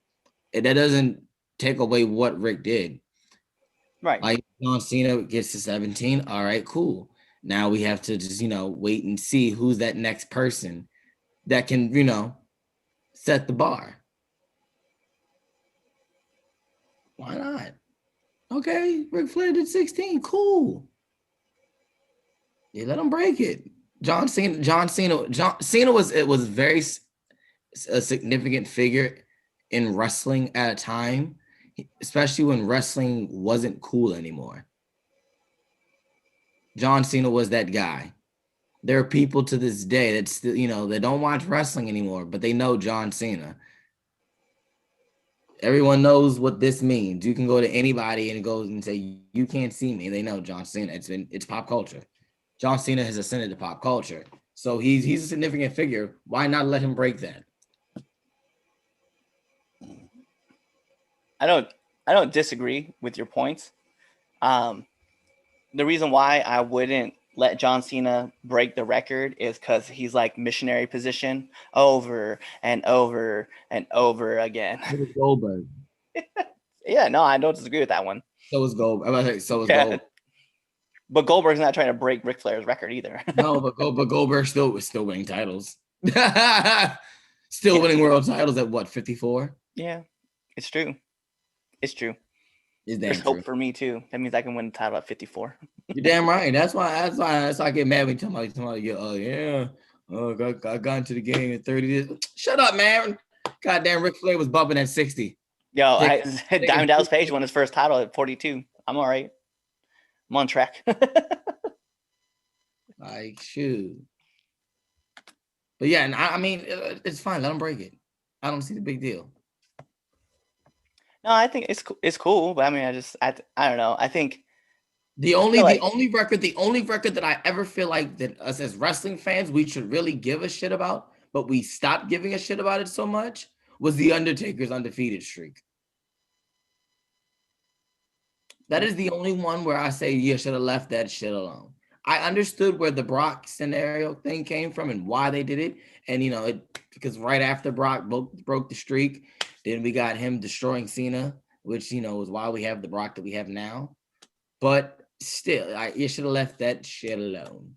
that doesn't take away what Rick did. Right. Like, John Cena gets to 17. All right, cool. Now we have to just, wait and see who's that next person that can, set the bar. Why not? Okay, Ric Flair did 16. Cool. Yeah, let him break it. Cena was very a significant figure in wrestling at a time, especially when wrestling wasn't cool anymore. John Cena was that guy. There are people to this day that still, they don't watch wrestling anymore, but they know John Cena. Everyone knows what this means. You can go to anybody and it goes and say, "You can't see me." They know John Cena. It's pop culture. John Cena has ascended to pop culture. So he's a significant figure. Why not let him break that? I don't disagree with your points. The reason why I wouldn't let John Cena break the record is because he's like missionary position over and over and over again. Goldberg. Yeah, no, I don't disagree with that one. So is Goldberg. Goldberg. But Goldberg's not trying to break Ric Flair's record either. No, but Goldberg still winning titles. Still winning world titles at what, 54? Yeah, it's true. It's true. There's hope for me too. That means I can win the title at 54. You're damn right. That's why I get mad when you I got into the game at 30. Shut up, man. Goddamn, Ric Flair was bumping at 60. Yo, Diamond Dallas Page won his first title at 42. I'm all right. I'm on track. Like, shoot. But yeah, and I mean, it's fine. Let him break it. I don't see the big deal. No, I think it's cool, but I mean, I don't know. I think the only record that I ever feel like that us as wrestling fans we should really give a shit about, but we stopped giving a shit about it so much, was the Undertaker's undefeated streak. That is the only one where I say you should have left that shit alone. I understood where the Brock scenario thing came from and why they did it, and because right after Brock broke the streak. Then we got him destroying Cena, which, is why we have the Brock that we have now. But still, you should have left that shit alone.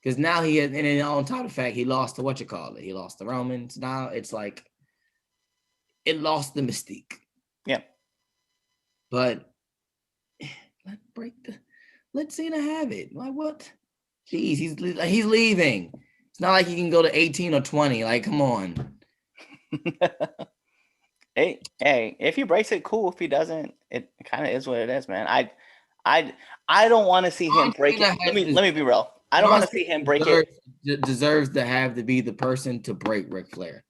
Because now he has, and on top of the fact, he lost to he lost to Romans. Now it's like, it lost the mystique. Yeah. But let Cena have it. Like, what? Jeez, he's leaving. It's not like he can go to 18 or 20. Like, come on. Hey, if he breaks it, cool. If he doesn't, it kind of is what it is, man. I don't want to see him break it. Let me be real. I don't want to see him break it. Deserves to be the person to break Ric Flair.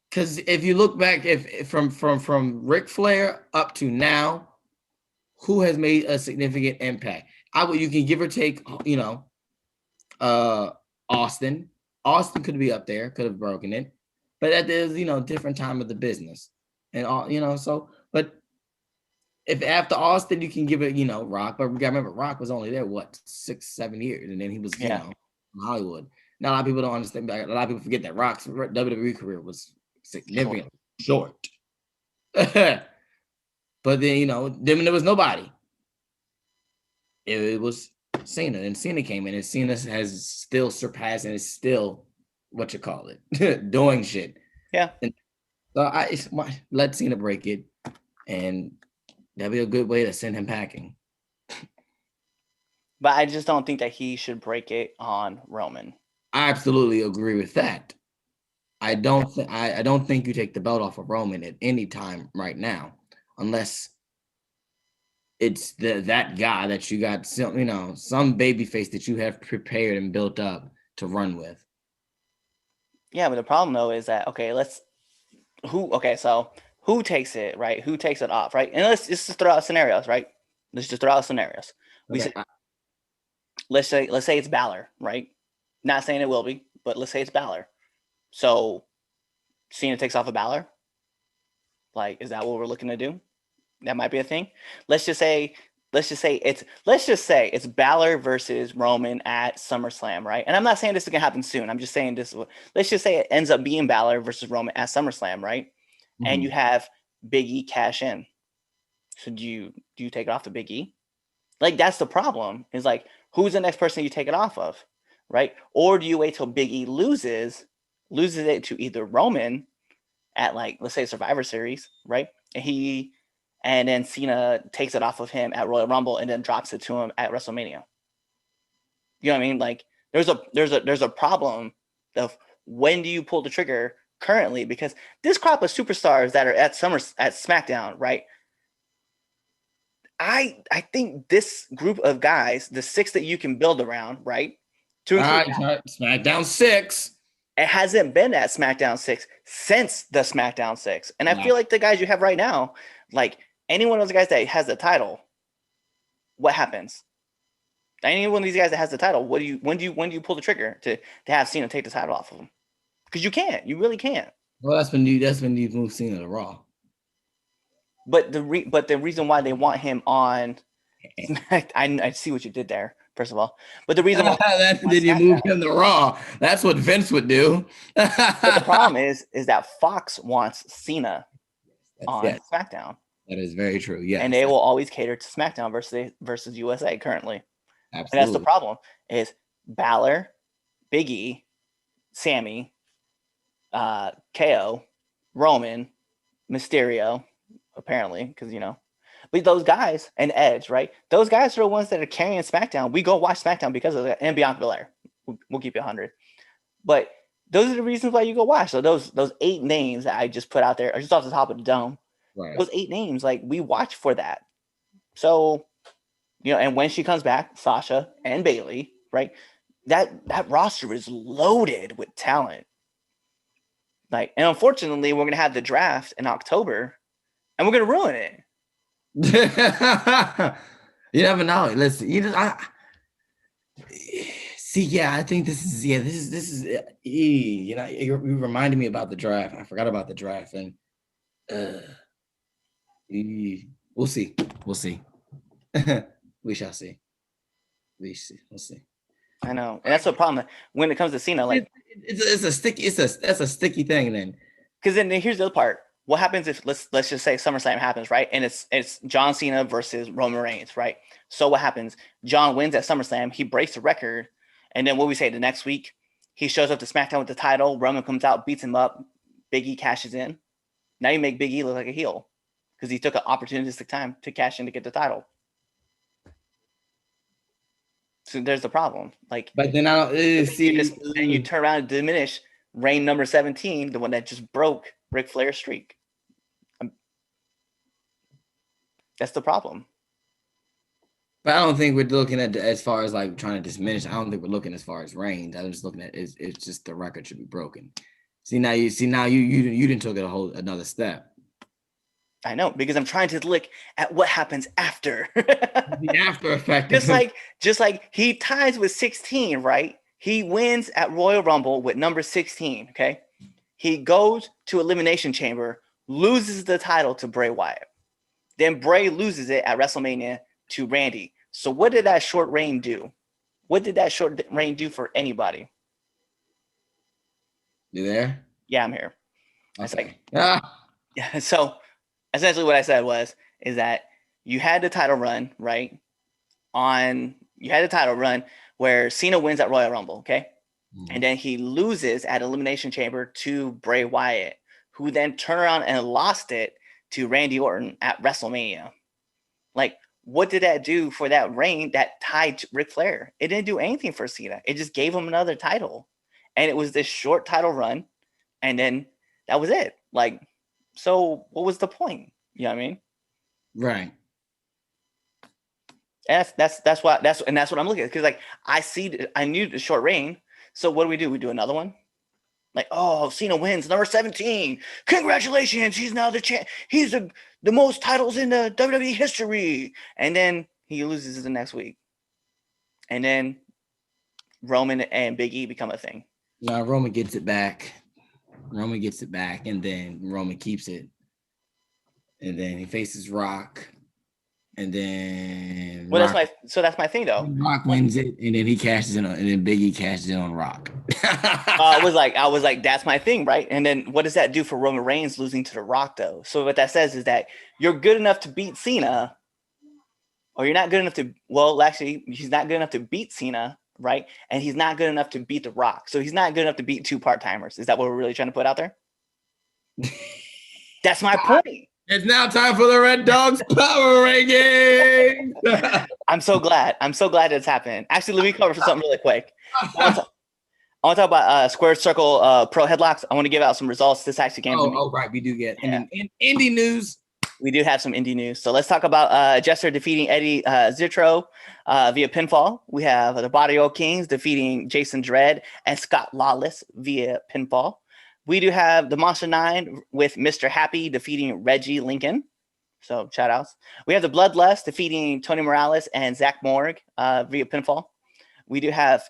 Because if you look back, if from Ric Flair up to now, who has made a significant impact? You can give or take, Austin. Austin could be up there, could have broken it, but that is, different time of the business, and all, so. But if after Austin you can give it, Rock, but we gotta remember Rock was only there 6-7 years, and then he was, in Hollywood. Now a lot of people don't understand. A lot of people forget that Rock's WWE career was significantly short. But then, then there was nobody. It was Cena, and Cena came in, and Cena has still surpassed and is still doing shit. Yeah. And so let Cena break it, and that'd be a good way to send him packing. But I just don't think that he should break it on Roman. I absolutely agree with that. I don't think you take the belt off of Roman at any time right now, unless it's that guy that you got some baby face that you have prepared and built up to run with. Yeah, but the problem though is that so who takes it, right? Who takes it off, right? And let's just throw out scenarios, right? Let's just throw out scenarios. Let's say it's Balor, right? Not saying it will be, but let's say it's Balor. So Cena takes off a Balor. Like, is that what we're looking to do? That might be a thing. Let's just say it's Balor versus Roman at SummerSlam, right? And I'm not saying this is gonna happen soon. I'm just saying this. Let's just say it ends up being Balor versus Roman at SummerSlam, right? Mm-hmm. And you have Big E cash in. So do you take it off to Big E? Like, that's the problem. Is like, who's the next person you take it off of, right? Or do you wait till Big E loses it to either Roman at, like, let's say Survivor Series, right? And then Cena takes it off of him at Royal Rumble and then drops it to him at WrestleMania. You know what I mean? Like, there's a problem of when do you pull the trigger currently, because this crop of superstars that are at SmackDown, right? I think this group of guys, the 6 that you can build around, right? SmackDown 6. It hasn't been at SmackDown 6 since the SmackDown 6. And I feel like the guys you have right now, like any one of those guys that has the title, what happens? Any one of these guys that has the title, when do you pull the trigger to have Cena take the title off of him? Because you can't. You really can't. Well, that's when you move Cena to Raw. But the reason why they want him on, I see what you did there. First of all, but the reason why did you move him to Raw? That's what Vince would do. But the problem is that Fox wants Cena on SmackDown. That is very true. Yeah, and they will always cater to SmackDown versus USA currently. Absolutely. And that's the problem: is Balor, Big E, Sammy, KO, Roman, Mysterio, apparently, because but those guys and Edge, right? Those guys are the ones that are carrying SmackDown. We go watch SmackDown because of that, and Bianca Belair. We'll keep it 100. But those are the reasons why you go watch. So those 8 names that I just put out there are just off the top of the dome. Right. Those 8 names, like, we watch for that. So, and when she comes back, Sasha and Bayley, right? That roster is loaded with talent. Like, and unfortunately, we're gonna have the draft in October, and we're gonna ruin it. You never know. Listen, I think this is you reminded me about the draft. I forgot about the draft, and we'll see. We shall see. We'll see. I know, and that's the problem when it comes to Cena. Like, it's a sticky thing then. Because then here's the other part. What happens if let's just say SummerSlam happens, right? And it's John Cena versus Roman Reigns, right? So what happens? John wins at SummerSlam. He breaks the record, and then what we say the next week, he shows up to SmackDown with the title. Roman comes out, beats him up. Big E cashes in. Now you make Big E look like a heel because he took an opportunistic time to cash in to get the title. So there's the problem. Like, but then you turn around and diminish reign number 17, the one that just broke Ric Flair's streak. That's the problem. But I don't think we're looking at as far as like trying to diminish. I don't think we're looking as far as reigns. I'm just looking at it's just the record should be broken. Now you didn't took it another step. I know, because I'm trying to look at what happens after. The after effect. Just like he ties with 16, right? He wins at Royal Rumble with number 16, okay? He goes to Elimination Chamber, loses the title to Bray Wyatt. Then Bray loses it at WrestleMania to Randy. So what did that short reign do? What did that short reign do for anybody? You there? Yeah, I'm here. Okay. Yeah. So essentially what I said is that you had the title run, right? You had the title run where Cena wins at Royal Rumble, okay? And then he loses at Elimination Chamber to Bray Wyatt, who then turned around and lost it to Randy Orton at WrestleMania. Like, what did that do for that reign that tied Ric Flair? It didn't do anything for Cena. It just gave him another title. And it was this short title run. And then that was it. Like, so what was the point? You know what I mean? Right. That's what I'm looking at. Because like I knew the short reign. So what do? We do another one? Like, oh, Cena wins number 17. Congratulations. He's now the champ. He's the most titles in the WWE history. And then he loses the next week. And then Roman and Big E become a thing. No, Roman gets it back. And then Roman keeps it. And then he faces Rock. And then that's my thing though. Rock wins it, and then he cashes in and then Big E cashes in on Rock. I was like, that's my thing, right? And then what does that do for Roman Reigns losing to The Rock though? So what that says is that you're good enough to beat Cena, or you're not good enough to. Well, actually, he's not good enough to beat Cena, right? And he's not good enough to beat The Rock. So he's not good enough to beat two part-timers. Is that what we're really trying to put out there? That's my point. It's now time for the Red Dogs Power Rankings. I'm so glad it's happening. Actually, let me cover for something really quick. I want to talk about Square Circle Pro Headlocks. I want to give out some results. This actually came. Right. We do get in indie news. We do have some indie news. So let's talk about Jester defeating Eddie Zitro via pinfall. We have the Barrio Kings defeating Jason Dredd and Scott Lawless via pinfall. We do have the Monster 9 with Mr. Happy defeating Reggie Lincoln. So shout outs. We have the Bloodlust defeating Tony Morales and Zach Morg via pinfall. We do have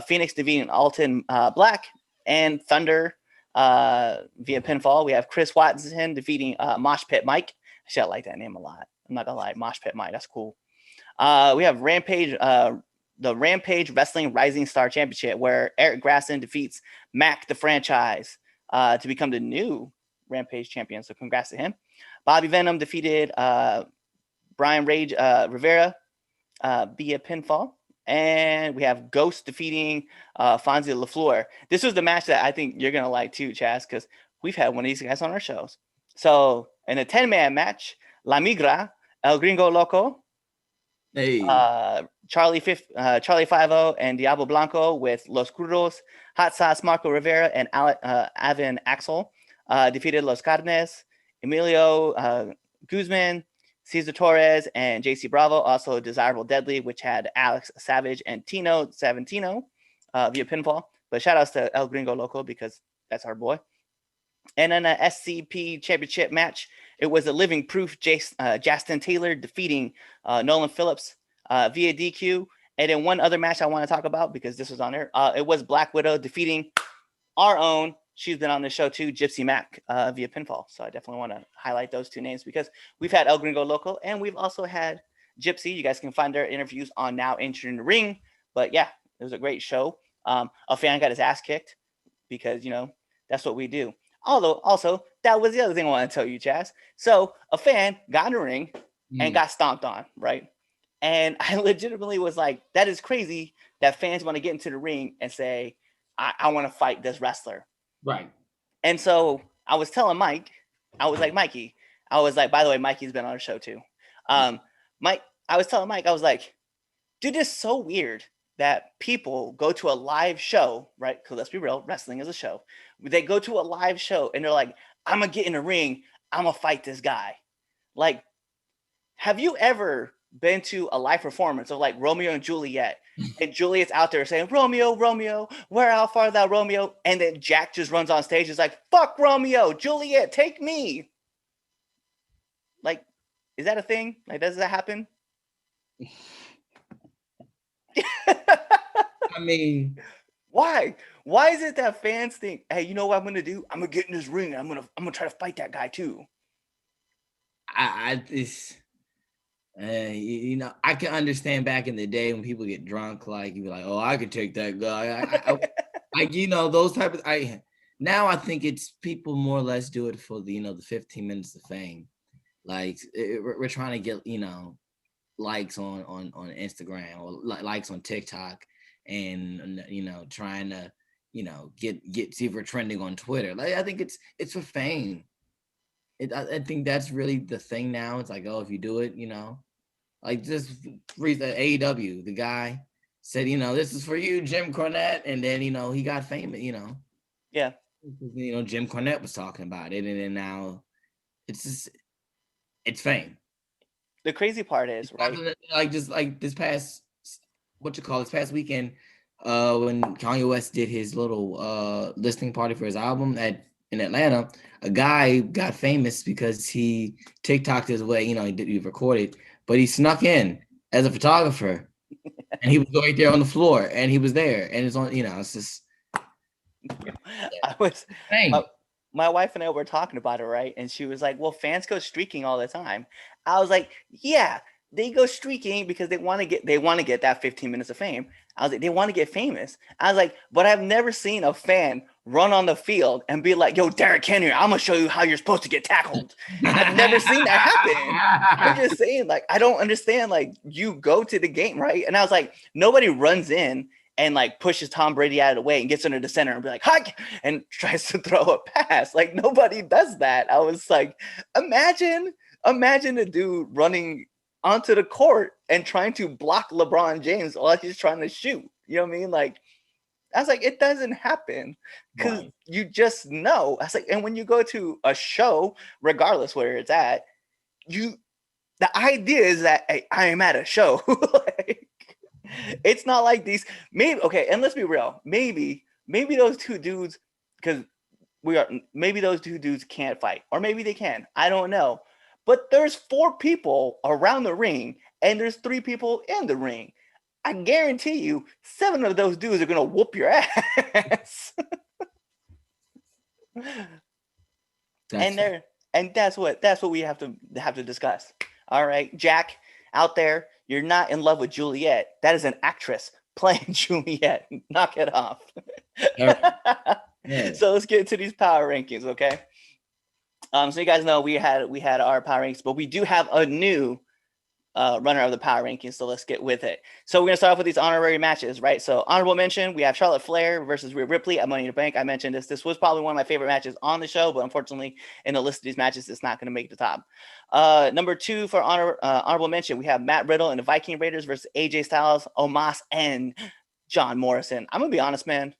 Phoenix defeating Alton Black and Thunder via pinfall. We have Chris Watson defeating Mosh Pit Mike. Actually, I like that name a lot. I'm not gonna lie, Mosh Pit Mike. That's cool. We have Rampage, the Rampage Wrestling Rising Star Championship, where Eric Grasson defeats Mac the Franchise to become the new Rampage champion. So congrats to him. Bobby Venom defeated Brian Rage Rivera via pinfall. And we have Ghost defeating Fonzie LaFleur. This was the match that I think you're going to like too, Chaz, because we've had one of these guys on our shows. So in a 10-man match, La Migra, El Gringo Loco, Charlie Five-O, and Diablo Blanco with Los Crudos, Hot Sauce Marco Rivera, and Avin Axel defeated Los Carnes, Emilio Guzman, Cesar Torres, and JC Bravo. Also Desirable Deadly, which had Alex Savage and Tino Savantino via pinfall. But shout outs to El Gringo Loco because that's our boy. And then a SCP championship match. It was a living proof Justin Taylor defeating Nolan Phillips via DQ. And then one other match I want to talk about because this was on there. It was Black Widow defeating our own. She's been on the show too, Gypsy Mac via pinfall. So I definitely want to highlight those two names because we've had El Gringo Loco and we've also had Gypsy. You guys can find their interviews on Now Entering the Ring. But yeah, it was a great show. A fan got his ass kicked because, you know, that's what we do. Although, also, that was the other thing I want to tell you, Chaz. So a fan got in the ring and got stomped on, right? And I legitimately was like, that is crazy that fans want to get into the ring and say, I want to fight this wrestler. Right. And so I was telling Mike, I was like, Mikey, I was like, by the way, Mikey's been on the show too. Mike, I was telling Mike, I was like, dude, this is so weird that people go to a live show, right? Because let's be real, wrestling is a show. They go to a live show and they're like, I'm going to get in the ring. I'm going to fight this guy. Like, have you ever been to a live performance of like Romeo and Juliet? And Juliet's out there saying, Romeo, Romeo, where how far thou, Romeo? And then Jack just runs on stage. Is like, fuck Romeo, Juliet, take me. Like, is that a thing? Like, does that happen? I mean, Why? Why is it that fans think, hey, you know what I'm gonna do? I'm gonna get in this ring and I'm gonna try to fight that guy too. I can understand back in the day when people get drunk, like you be like, oh, I could take that guy. Those type of now I think it's people more or less do it for the 15 minutes of fame. Like we're trying to get likes on Instagram or likes on TikTok, and trying to get see if we're trending on Twitter. Like I think it's for fame. I think that's really the thing now. It's like, oh, if you do it, like just read the AEW, the guy said, this is for you, Jim Cornette, and then he got famous. Yeah. Jim Cornette was talking about it, and then now it's fame. The crazy part is, right? Like just like this past weekend, when Kanye West did his little listening party for his album in Atlanta, a guy got famous because he TikToked his way. He recorded, but he snuck in as a photographer, and he was right there on the floor, and he was there, and it's on. It's just. My wife and I were talking about it, right? And she was like, well, fans go streaking all the time. I was like, yeah, they go streaking because they want to get that 15 minutes of fame. I was like, they want to get famous. I was like, but I've never seen a fan run on the field and be like, yo, Derrick Henry, I'm going to show you how you're supposed to get tackled. I've never seen that happen. I'm just saying, like, I don't understand. Like, you go to the game, right? And I was like, nobody runs in and like pushes Tom Brady out of the way and gets under the center and be like, hike, and tries to throw a pass. Like nobody does that. I was like, imagine a dude running onto the court and trying to block LeBron James while he's trying to shoot. You know what I mean? Like, I was like, it doesn't happen because you just know. I was like, and when you go to a show, regardless where it's at, the idea is that hey, I am at a show. Like, it's not like these maybe okay, and let's be real. Maybe those two dudes, because maybe those two dudes can't fight, or maybe they can. I don't know. But there's 4 people around the ring, and there's 3 people in the ring. I guarantee you, 7 of those dudes are gonna whoop your ass. And that's what we have to discuss. All right, Jack, out there. You're not in love with Juliet. That is an actress playing Juliet. Knock it off. Yeah. So let's get into these power rankings, okay? So you guys know we had our power rankings, but we do have a new runner of the power rankings. So let's get with it. So we're gonna start off with these honorary matches, right? So honorable mention, we have Charlotte Flair versus Rhea Ripley at Money in the Bank. I mentioned this. This was probably one of my favorite matches on the show, but unfortunately, in the list of these matches, it's not going to make the top. Number 2 for honorable mention, we have Matt Riddle and the Viking Raiders versus AJ Styles, Omos, and John Morrison. I'm gonna be honest, man.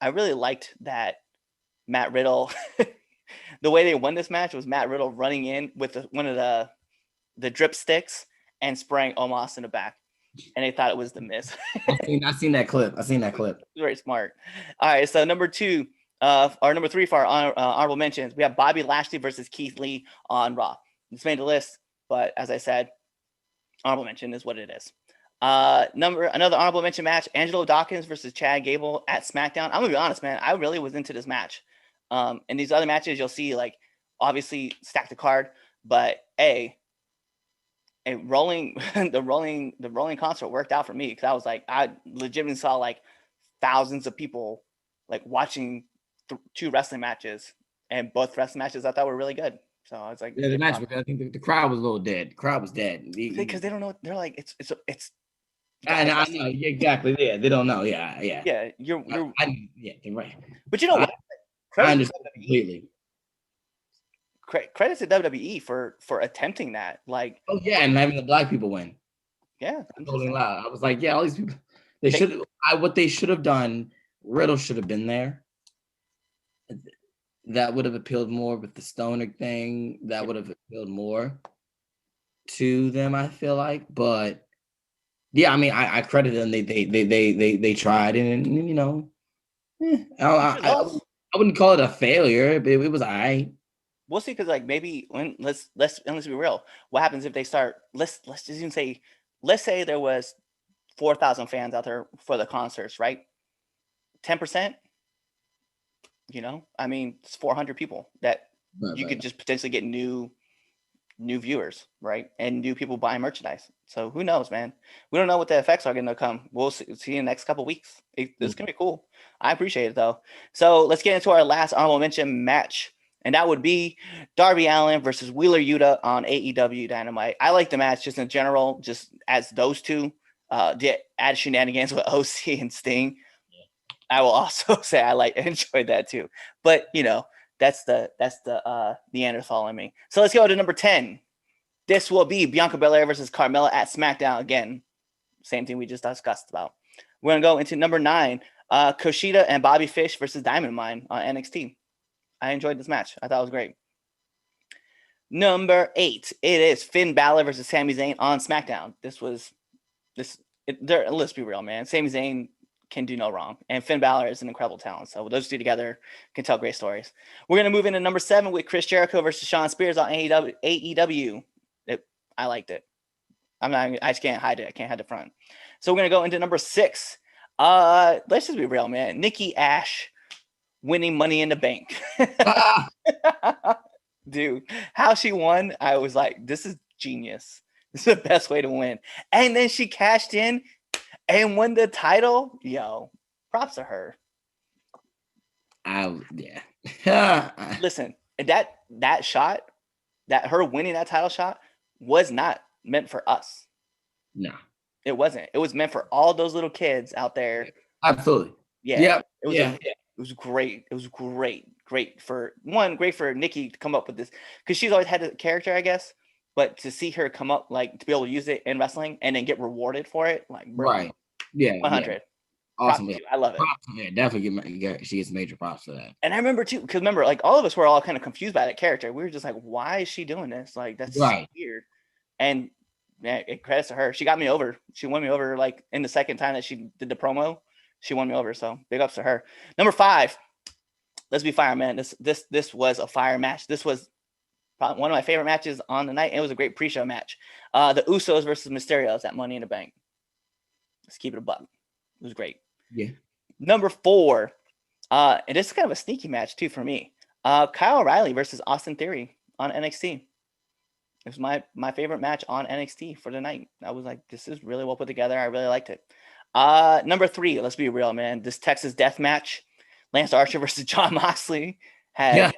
I really liked that Matt Riddle. The way they won this match was Matt Riddle running in with one of the drip sticks and spraying Omos in the back, and they thought it was the Miz. I seen that clip. Very smart. All right, so number 3 for our honorable mentions, we have Bobby Lashley versus Keith Lee on Raw. This made the list, but as I said, honorable mention is what it is. Another honorable mention match, Angelo Dawkins versus Chad Gable at SmackDown. I'm gonna be honest, man. I really was into this match. In these other matches, you'll see like obviously stack the card, but the rolling concert worked out for me because I was like, I legitimately saw like thousands of people like watching 2 wrestling matches, and both wrestling matches I thought were really good. So I was like, yeah, the match. I think the crowd was a little dead. The crowd was dead because they don't know. They're like, it's. I know exactly. Yeah, they don't know. Yeah. Yeah, you're. Yeah, you're right. But you know what? I understand completely. Credit to WWE for attempting that. Like, oh yeah, and having the black people win. Yeah, totally loud. I was like, yeah, all these people. What they should have done. Riddle should have been there. That would have appealed more with the stoner thing. That would have appealed more to them, I feel like. But yeah, I mean, I credit them. They tried, and I wouldn't call it a failure, but it was all right. We'll see, because like maybe let's be real. What happens if they start? Let's just even say, let's say there was 4,000 fans out there for the concerts, right? 10%. I mean, it's 400 people that you could just potentially get new viewers, right? And new people buying merchandise. So who knows, man? We don't know what the effects are going to come. We'll see in the next couple weeks. It's going to be cool. I appreciate it, though. So let's get into our last honorable mention match. And that would be Darby Allin versus Wheeler Yuta on AEW Dynamite. I like the match just in general, just as those two. Add shenanigans with OC and Sting. I will also say I enjoyed that too. But that's the Neanderthal in me. So let's go to number 10. This will be Bianca Belair versus Carmella at SmackDown again. Same thing we just discussed about. We're gonna go into number 9. Kushida and Bobby Fish versus Diamond Mine on NXT. I enjoyed this match. I thought it was great. Number 8. It is Finn Balor versus Sami Zayn on SmackDown. Let's be real, man. Sami Zayn can do no wrong. And Finn Balor is an incredible talent. So those two together can tell great stories. We're going to move into number 7 with Chris Jericho versus Shawn Spears on AEW. I liked it. I just can't hide it. I can't hide the front. So we're going to go into number 6. Let's just be real, man. Nikki Ash winning Money in the Bank. Dude, how she won, I was like, this is genius. This is the best way to win. And then she cashed in and won the title. Yo, props to her. Yeah. Listen, that shot, that her winning that title shot was not meant for us. No. It wasn't. It was meant for all those little kids out there. Absolutely. Yeah. It was great. It was great. Great for Nikki to come up with this, because she's always had a character, I guess. But to see her come up, to be able to use it in wrestling and then get rewarded for it, right? Yeah, 100. Yeah. Awesome. Yeah. I love it. Yeah, definitely. She gets major props for that. And I remember too, because all of us were all kind of confused by that character. We were just like, why is she doing this? That's right. So weird. And it credits to her. She got me over. She won me over. In the second time that she did the promo, she won me over. So big ups to her. Number 5. Let's be fire, man. This was a fire match. This was probably one of my favorite matches on the night. It was a great pre-show match. The Usos versus Mysterios at Money in the Bank. Let's keep it a buck. It was great. Yeah. Number 4. And this is kind of a sneaky match too for me. Kyle O'Reilly versus Austin Theory on NXT. It was my favorite match on NXT for the night. I was like, this is really well put together. I really liked it. Number 3. Let's be real, man. This Texas Death Match. Lance Archer versus Jon Moxley had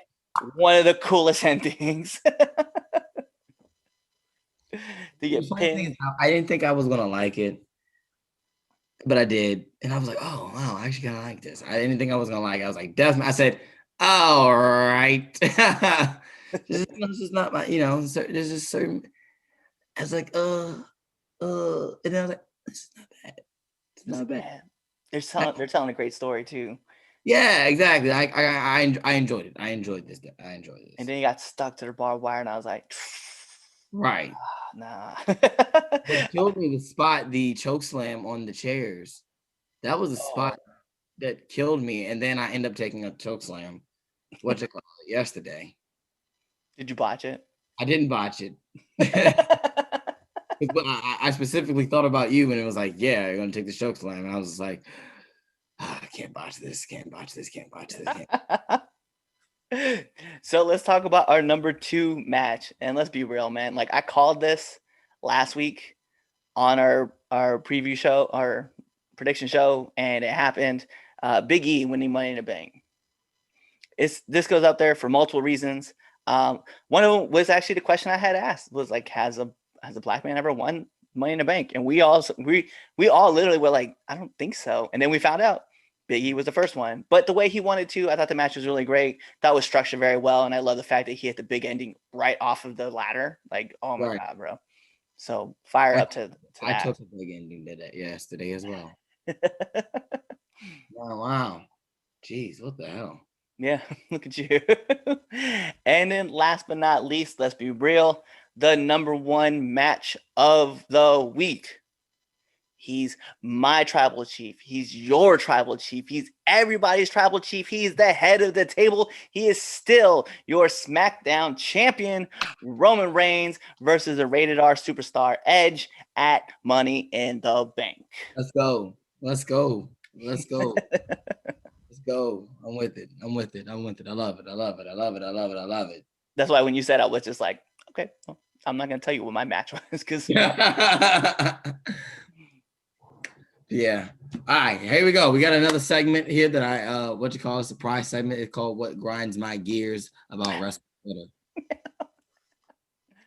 one of the coolest endings. To get pinned. I didn't think I was gonna like it, but I did, and I was like, "Oh wow, I actually kind of like this." I didn't think I was gonna like it. I was like, "Death." I said, "All right." This is not my, there's just certain. I was like, and then I was like, "This is not bad. It's not bad." They're telling a great story too. Yeah, exactly. I enjoyed it. I enjoyed this. And then he got stuck to the barbed wire, and I was like, right. Nah. What killed me the choke slam on the chairs. That was a spot that killed me, and then I end up taking a choke slam. Yesterday. Did you botch it? I didn't botch it. But I specifically thought about you, and it was like, yeah, you're gonna take the choke slam. And I was just like, I can't botch this. So let's talk about our number 2 match. And let's be real, man. I called this last week on our preview show, our prediction show, and it happened. Big E winning Money in the Bank. This goes out there for multiple reasons. One of them was actually the question I had asked was has a black man ever won Money in the Bank? And we all literally were like, I don't think so. And then we found out Big E was the first one. But the way he wanted to, I thought the match was really great. That was structured very well. And I love the fact that he hit the big ending right off of the ladder. Oh my God, bro. So fire up to I that. took a big ending to that yesterday as well. Wow. Jeez, what the hell? Yeah, look at you. And then last but not least, let's be real, the number 1 match of the week. He's my tribal chief. He's your tribal chief. He's everybody's tribal chief. He's the head of the table. He is still your SmackDown champion, Roman Reigns versus a rated R superstar Edge at Money in the Bank. Let's go. go. I'm with it. I love it. I love it. That's why when you said I was just like, okay, well, I'm not gonna tell you what my match was because yeah. All right, here we go. We got another segment here that a surprise segment. It's called "What Grinds My Gears About Wrestling Twitter."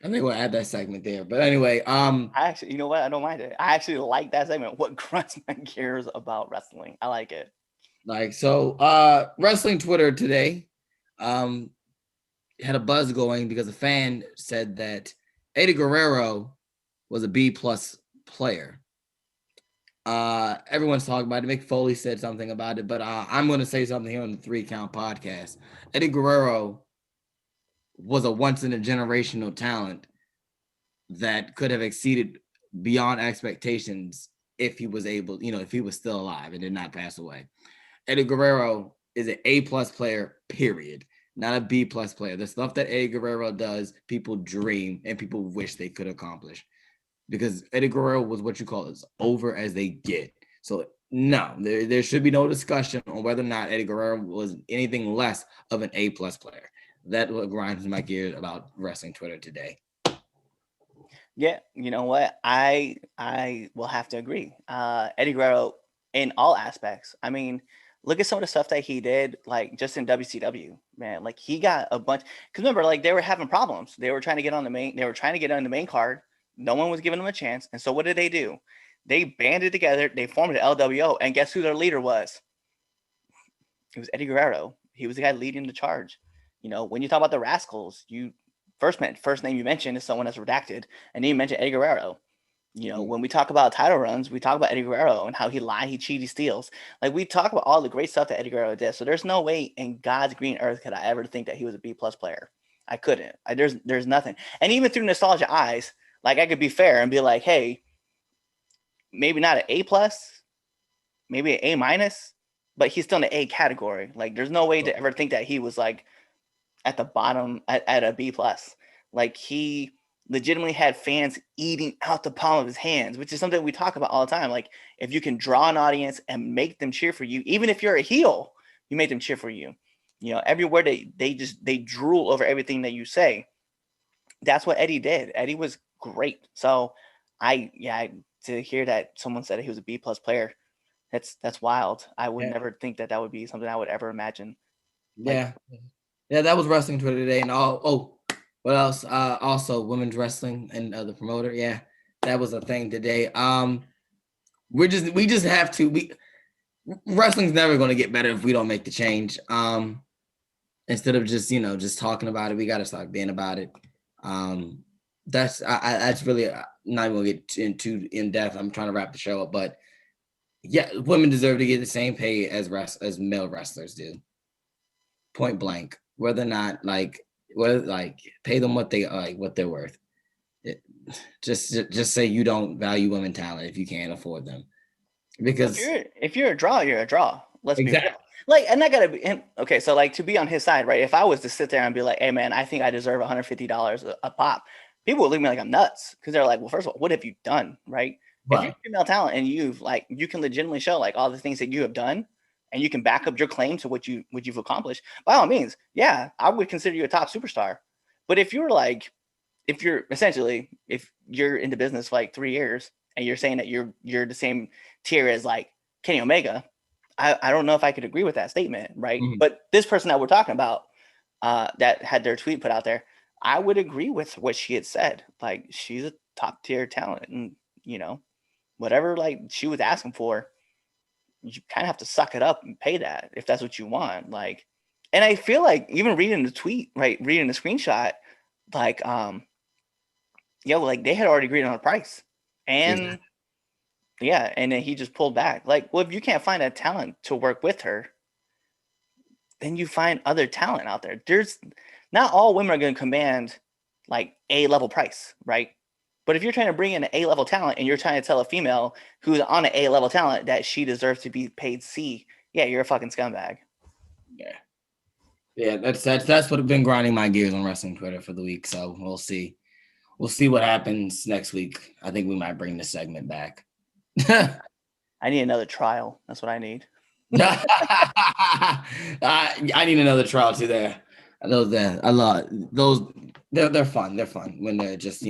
I think we'll add that segment there. But anyway, I actually, you know what? I don't mind it. I actually like that segment. What grinds my gears about wrestling? I like it. Wrestling Twitter today, had a buzz going because a fan said that Eddie Guerrero was a B+ player. Everyone's talking about it. Mick Foley said something about it, but I'm going to say something here on the 3 Count podcast. Eddie Guerrero was a once in a generational talent that could have exceeded beyond expectations if he was able, if he was still alive and did not pass away. Eddie Guerrero is an A+ player, period. Not a B+ player. The stuff that Eddie Guerrero does, people dream and people wish they could accomplish. Because Eddie Guerrero was what you call as over as they get. So no, there should be no discussion on whether or not Eddie Guerrero was anything less of an A+ player. That's what grinds my gears about wrestling Twitter today. Yeah, you know what? I will have to agree. Eddie Guerrero in all aspects. I mean, look at some of the stuff that he did, like just in WCW, man. Like he got a bunch. Because remember, like they were having problems. They were trying to get on the main card. No one was giving them a chance. And so what did they do? They banded together. They formed an LWO. And guess who their leader was? It was Eddie Guerrero. He was the guy leading the charge. When you talk about the Rascals, first name you mentioned is someone that's redacted. And then you mentioned Eddie Guerrero. When we talk about title runs, we talk about Eddie Guerrero and how he lied, he cheated, he steals. Like we talk about all the great stuff that Eddie Guerrero did. So there's no way in God's green earth could I ever think that he was a B+ player. I couldn't. There's nothing. And even through nostalgia eyes, like I could be fair and be like, hey, maybe not an A+, maybe an A-, but he's still in the A category. Like there's no way to ever think that he was like at the bottom at a B+. Like he legitimately had fans eating out the palm of his hands, which is something we talk about all the time. Like if you can draw an audience and make them cheer for you, even if you're a heel, you make them cheer for you. Everywhere they drool over everything that you say. That's what Eddie did. Eddie was great. So to hear that someone said he was a B+ player, that's wild. I would never think that would be something I would ever imagine. Yeah. That was wrestling Twitter today. And what else? Also women's wrestling and the promoter. Yeah, that was a thing today. We just have to. Wrestling's never going to get better if we don't make the change. Instead of just talking about it, we got to start being about it. That's really not going to get too in depth. I'm trying to wrap the show up, but yeah, women deserve to get the same pay as male wrestlers do. Point blank, whether or not pay them what they're worth. Just say you don't value women talent if you can't afford them, because if you're a draw, you're a draw. Let's exactly. be real. Like, and I gotta be okay. So, like, to be on his side, right? If I was to sit there and be like, "Hey, man, I think I deserve $150 a pop," people would look at me like I'm nuts because they're like, "Well, first of all, what have you done, right? If you're female talent and you can legitimately show like all the things that you have done, and you can back up your claim to what you've accomplished, by all means, yeah, I would consider you a top superstar. But if you're in the business for like 3 years and you're saying that you're the same tier as like Kenny Omega, I don't know if I could agree with that statement, right? Mm-hmm. But this person that we're talking about that had their tweet put out there, I would agree with what she had said. Like, she's a top tier talent, and whatever like she was asking for, you kind of have to suck it up and pay that if that's what you want. Like, and I feel like even reading the tweet, right, reading the screenshot, like like they had already agreed on a price, and and then he just pulled back. Like, well, if you can't find a talent to work with her, then you find other talent out there. There's not all women are going to command like A-level price, right? But if you're trying to bring in an A-level talent and you're trying to tell a female who's on an A-level talent that she deserves to be paid C, you're a fucking scumbag. Yeah, that's what been grinding my gears on wrestling Twitter for the week. So we'll see what happens next week. I think we might bring this segment back. I need another trial. That's what I need. I need another trial too there. Those that I love those. They're fun. They're fun when they're just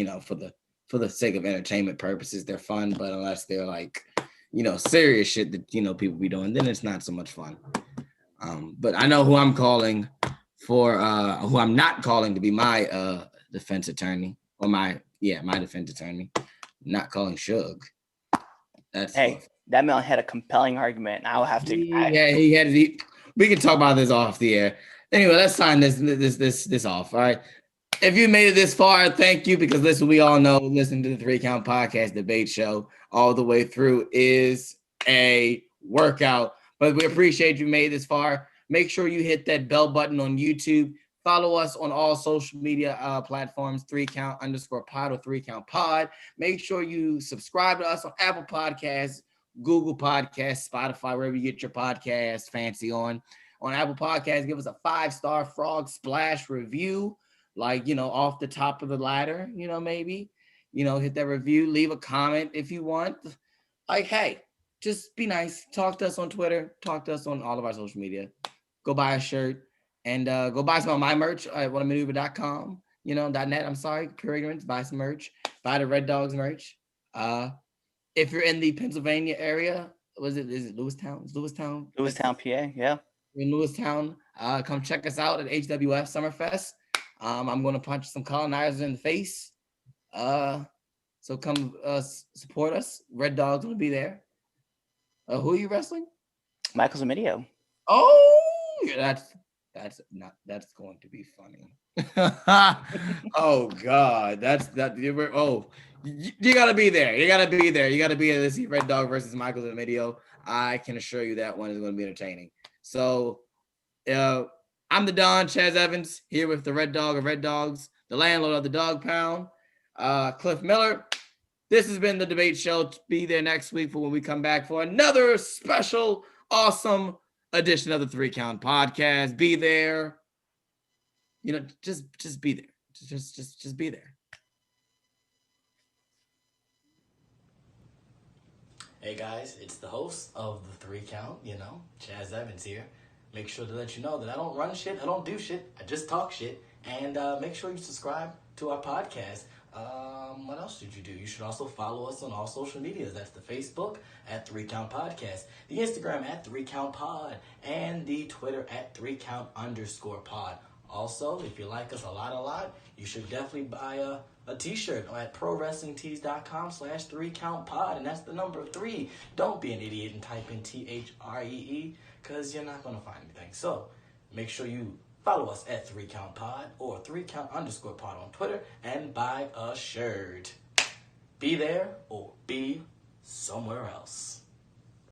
for the sake of entertainment purposes. They're fun, but unless they're like serious shit that people be doing, then it's not so much fun. But I know who I'm calling for. Who I'm not calling to be my defense attorney or my defense attorney. Not calling Suge. That's that man had a compelling argument. I will have to. He had. We can talk about this off the air. Anyway, let's sign this off. All right. If you made it this far, thank you, because listen, we all know listening to the 3 Count Podcast debate show all the way through is a workout. But we appreciate you made it this far. Make sure you hit that bell button on YouTube. Follow us on all social media platforms, 3count_pod or 3count pod. Make sure you subscribe to us on Apple Podcasts, Google Podcasts, Spotify, wherever you get your podcast fancy on. On Apple Podcasts, give us a 5-star frog splash review, like, off the top of the ladder, maybe, hit that review, leave a comment if you want. Like, hey, just be nice. Talk to us on Twitter. Talk to us on all of our social media. Go buy a shirt and go buy some of my merch at whatamaneuver.com, .net. I'm sorry, pure ignorance. Buy some merch. Buy the Red Dogs merch. If you're in the Pennsylvania area, is it Lewistown? It's Lewistown? Lewistown, PA, yeah. In Lewistown, come check us out at HWF Summerfest. I'm going to punch some colonizers in the face. So come support us. Red Dogs will be there. Who are you wrestling? Michael Zamidio. Oh, that's going to be funny. Oh God, you gotta be there. You gotta be there. You gotta be there to see Red Dog versus Michael Zamidio. I can assure you that one is going to be entertaining. So, I'm the Don, Chaz Evans, here with the Red Dog of Red Dogs, the landlord of the Dog Pound, Cliff Miller. This has been the debate show. Be there next week for when we come back for another special, awesome edition of the 3 Count Podcast. Be there. Just be there. Just be there. Hey guys, it's the host of the 3 Count, Chaz Evans here. Make sure to let you know that I don't run shit, I don't do shit, I just talk shit. And make sure you subscribe to our podcast. What else should you do? You should also follow us on all social medias. That's the Facebook at 3 Count Podcast, the Instagram at 3 Count Pod, and the Twitter at 3count_pod. Also, if you like us a lot, you should definitely buy a t-shirt at prowrestlingtees.com/3countpod, and that's the number 3. Don't be an idiot and type in THREE, because you're not going to find anything. So make sure you follow us at 3 Count Pod or 3count_pod on Twitter and buy a shirt. Be there or be somewhere else.